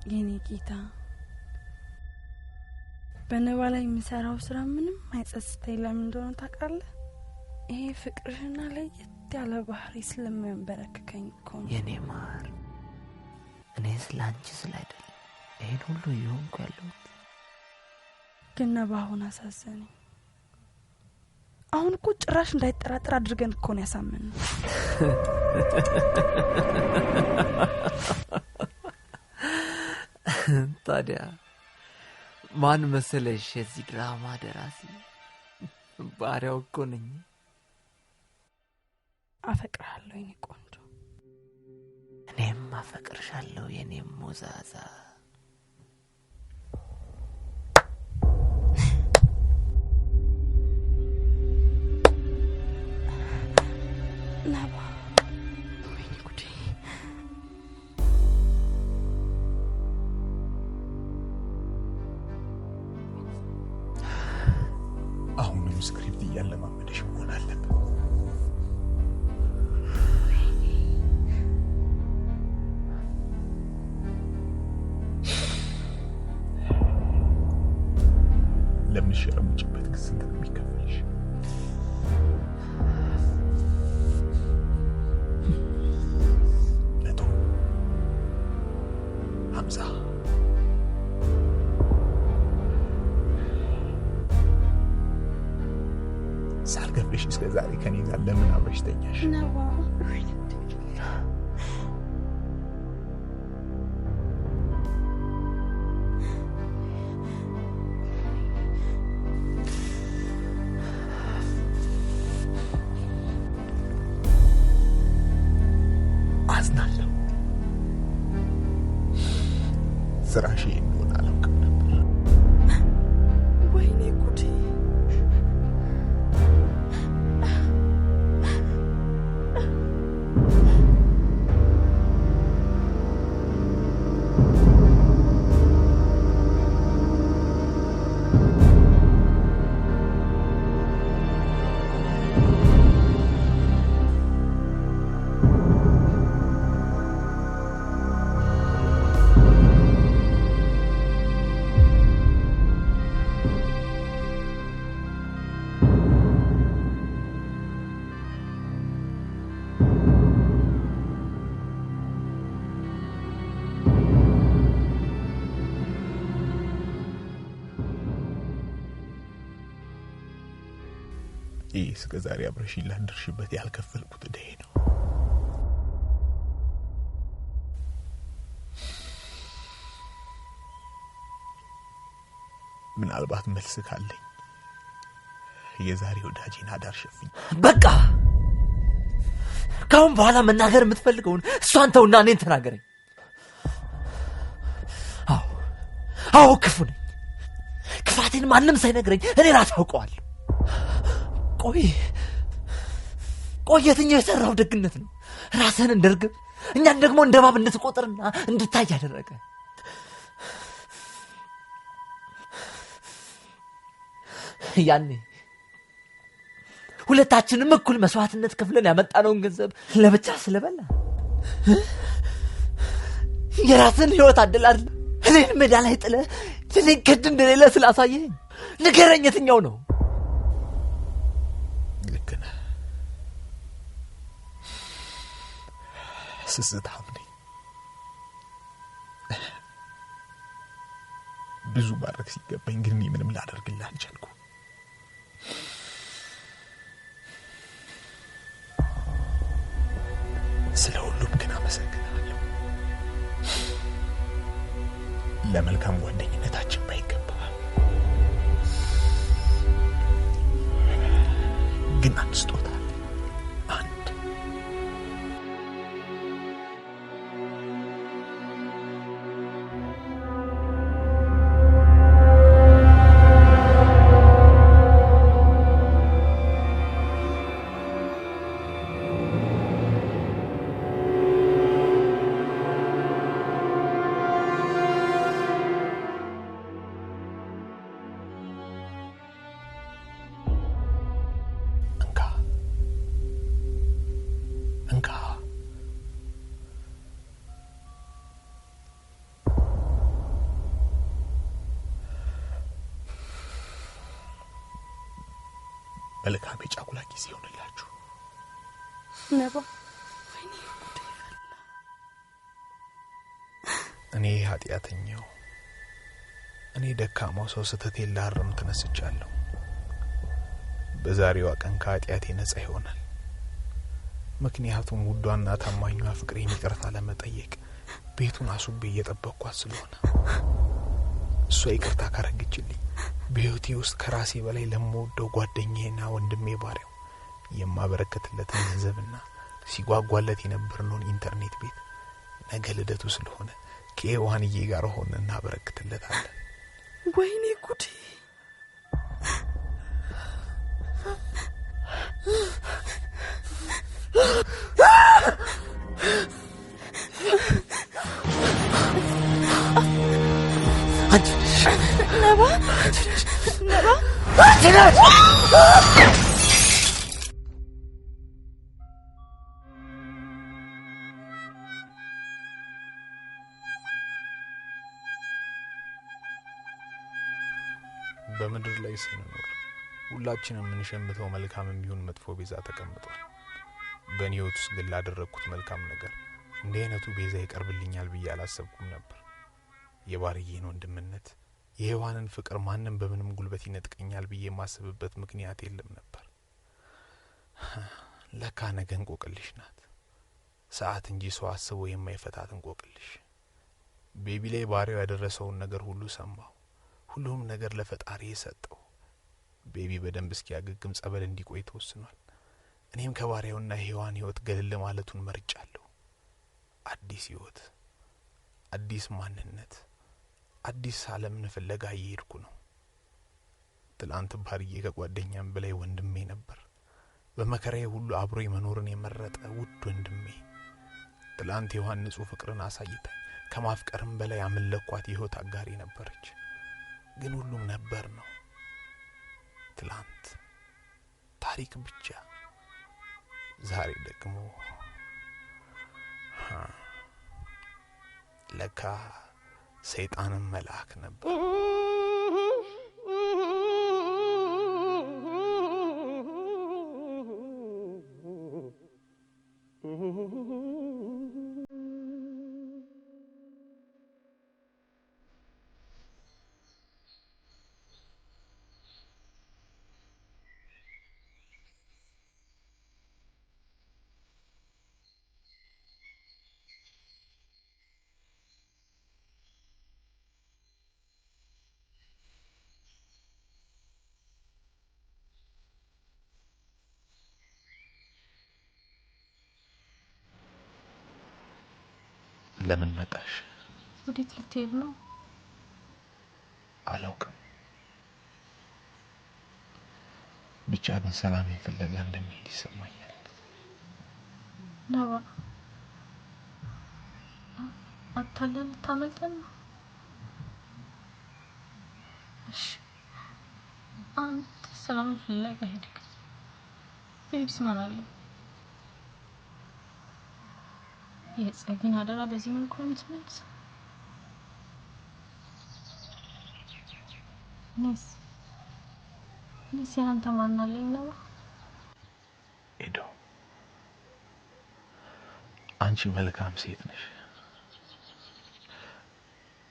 S5: የኔ ጌታ በነባ ላይ የሚሰራው ስራ ምንም አይጸጽተኝ። ለምን እንደሆነ ታውቃለህ? ይሄ ፍቅርህና ለየት ያለ ባህሪ ስለሚያንበረክከኝ እኮ ነው።
S3: የኔ ማር እኔ ስላንቺ ስላይደል ይሄን ሁሉ ይሆንኩ ያለሁት።
S5: ግን ነባ አሁን አሳዘነኝ። አሁን እኮ ጭራሽ እንዳይጠራጠር አድርገን እኮ ነው ያሳመነው።
S3: ታዲያ ማን መሰለሽ የዚህ ድራማ ደራሲ? ባሪያው እኮ ነኝ።
S5: አፈቅርሃለሁ የኔ ቆንጆ።
S3: እኔም አፈቅርሻለሁ የኔ ሞዛዛ።
S5: ነባ
S4: አሁንም ስክሪፕት እያለማመደሽ መሆን አለበት። ለምትሸረሙጭበት ግን ስንት ነው የሚከፈልሽ? መቶ 50 ሳልከፍልሽ እስከ ዛሬ ከኔ ጋር ለምን አብረሽ ተኛሽ?
S5: ነባ
S4: አዝናለሁ። ስራሽ እንደሆነ አላውቅም ነበር።
S5: ወይኔ ጉዴ!
S4: ይህ እስከ ዛሬ አብረሽኝ ላደርሽበት ያልከፈልኩት ዕዳዬ ነው። ምናልባት መልስ ካለኝ የዛሬ ወዳጄን አዳር ሸፍኝ።
S3: በቃ ካሁን በኋላ መናገር የምትፈልገውን እሷን ተውና እኔን ተናገረኝ። አዎ ክፉ ነኝ። ክፋቴን ማንም ሳይነግረኝ እኔ ራሴ አውቀዋለሁ። ቆይ የትኛው የሰራው ደግነት ነው ራስህን እንደርግብ እኛን ደግሞ እንደ እባብ እንድትቆጥርና እንድታይ ያደረገ? ያኔ ሁለታችንም እኩል መስዋዕትነት ከፍለን ያመጣነውን ገንዘብ ለብቻ ስለበላ የራስን ህይወት አደላል እኔን ሜዳ ላይ ጥለህ ለኔ ገድ እንደሌለ ስላሳየኝ ንገረኝ፣ የትኛው ነው?
S4: ልክ ነህ። ስስታም ነኝ። ብዙ ማድረግ ሲገባኝ ግን ምንም ላደርግልህ አልቻልኩም። ስለ ሁሉም ግን አመሰግናለሁ። ለመልካም ጓደኝነታችን ባይገባ ግን አንድ ስጦታ አለ። አንድ መልካም የጫጉላ ጊዜ ይሁንላችሁ።
S5: ነባ
S10: እኔ ኃጢአተኛው እኔ ደካማው ሰው ስህተቴን ላርም ተነስቻለሁ። በዛሬዋ ቀን ከኃጢአቴ ነጻ ይሆናል። ምክንያቱም ውዷና ታማኟ ፍቅሬን ይቅርታ ለመጠየቅ ቤቱን አሱቤ እየጠበቅኳት ስለሆነ እሷ ይቅርታ ካረገችልኝ በህይወቴ ውስጥ ከራሴ በላይ ለምወደው ጓደኛዬና ወንድሜ ባሪያው የማበረከትለትን ገንዘብና ሲጓጓለት የነበረውን ኢንተርኔት ቤት ነገ ልደቱ ስለሆነ ከሔዋንዬ ጋር ሆነን እናበረክትለታለን።
S5: ወይኔ ጉዴ! ነባ
S10: በምድር ላይ ስንኖር ሁላችንም የምንሸምተው መልካምም ቢሆን መጥፎ ቤዛ ተቀምጧል። በእኔ ህይወት ውስጥ ግን ላደረግኩት መልካም ነገር እንዲህ አይነቱ ቤዛ ይቀርብልኛል ብዬ አላሰብኩም ነበር። የባርዬን ወንድምነት የሔዋንን ፍቅር ማንም በምንም ጉልበት ይነጥቀኛል ብዬ የማስብበት ምክንያት የለም ነበር። ለካ ነገ እንቆቅልሽ ናት፣ ሰዓት እንጂ ሰው አስቦ የማይፈታት እንቆቅልሽ። ቤቢ ላይ ባሪያው ያደረሰውን ነገር ሁሉ ሰማሁ። ሁሉም ነገር ለፈጣሪ የሰጠው። ቤቢ በደንብ እስኪያገግም ጸበል እንዲቆይ ተወስኗል። እኔም ከባሪያውና ሔዋን ህይወት ገለል ማለቱን መርጫለሁ። አዲስ ህይወት፣ አዲስ ማንነት፣ አዲስ ዓለምን ፍለጋ እየሄድኩ ነው። ትላንት ባርዬ ከጓደኛም በላይ ወንድሜ ነበር። በመከራዬ ሁሉ አብሮኝ መኖርን የመረጠ ውድ ወንድሜ። ትላንት ሔዋን ንጹህ ፍቅርን አሳይታኝ ከማፍቀርም በላይ አመለኳት የህይወት አጋሪ ነበረች። ግን ሁሉም ነበር ነው። ትላንት ታሪክ ብቻ። ዛሬ ደግሞ ለካ ሰይጣንም መልአክ ነበር። ለምን መጣሽ?
S8: ወዴት ልትሄድ ነው?
S10: አላውቅም። ብቻ ግን ሰላም ፍለጋ እንደሚሄድ ይሰማኛል።
S8: ነባ አታለን ታመልጠን ነው? እሺ አንተ ሰላም ፍለጋ ሄድክ። ቤቢስ ማን አለ? የጸጊን አደራ በዚህ መልኩ የምትመልስ? እኔስ ያንተ ማን አለኝ ነው?
S10: ኤዶ አንቺ መልካም ሴት ነሽ።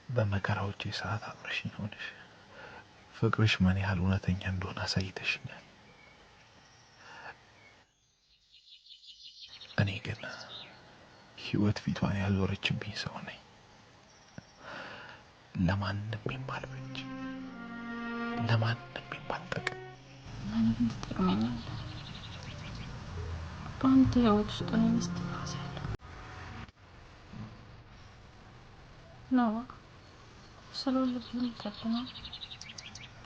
S10: በመከራዎቼ ሰዓት አብረሽኝ ሆነሽ ፍቅርሽ ምን ያህል እውነተኛ እንደሆነ አሳይተሽኛል። እኔ ግን ህይወት ፊቷን ያዞረችብኝ ሰው ነኝ። ለማንም የማልበጅ፣ ለማንም የማልጠቅም።
S8: ማንም ትጠቅመኛለህ? በአንተ ህይወት ውስጥ ነው የሚስተፋስ ያለው ነው። ስለሆነ ልብን ተጥና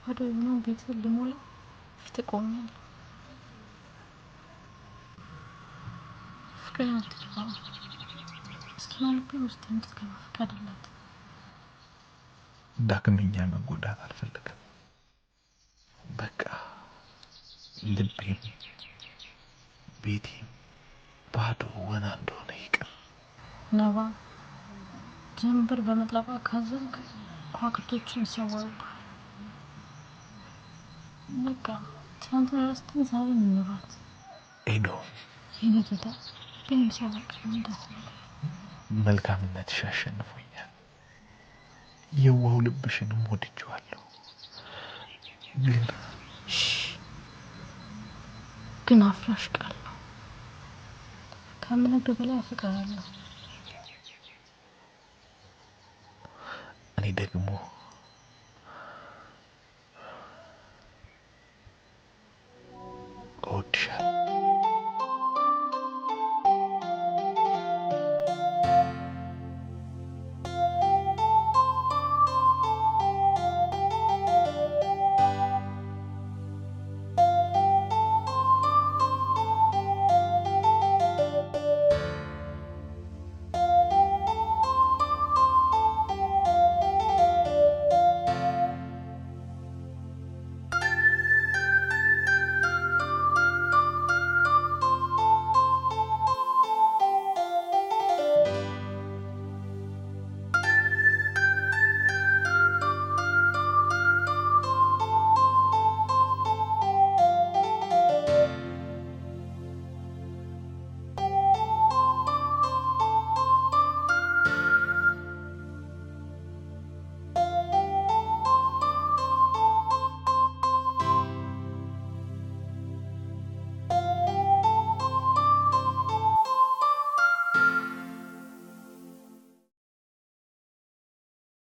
S8: ባዶ የሆነው ቤት ልሞላ ፊት ቆሜያለሁ። ፍቅሬን አትጥፋ። ልቤ ውስጥ እንድትገባ ፈቃድላት።
S10: ዳግመኛ መጎዳት አልፈልግም። በቃ ልቤም ቤቴም ባዶ ወና እንደሆነ ይቅር።
S8: ነባ ጀንበር በመጥለቋ ካዘንክ ከዋክብቶችን ይሰወሩብሃል። በቃ ትናንትና ረስተን ዛሬ እንኖራት
S10: ኤዶም
S8: የኔ ጌታ ግን ሲያበቃ
S10: መልካምነትሽ አሸንፎኛል። የዋሁ ልብሽንም ወድጄዋለሁ።
S8: ግን አፍራሽ ቃል ነው። ከምነግርህ በላይ አፈቅርሃለሁ።
S10: እኔ ደግሞ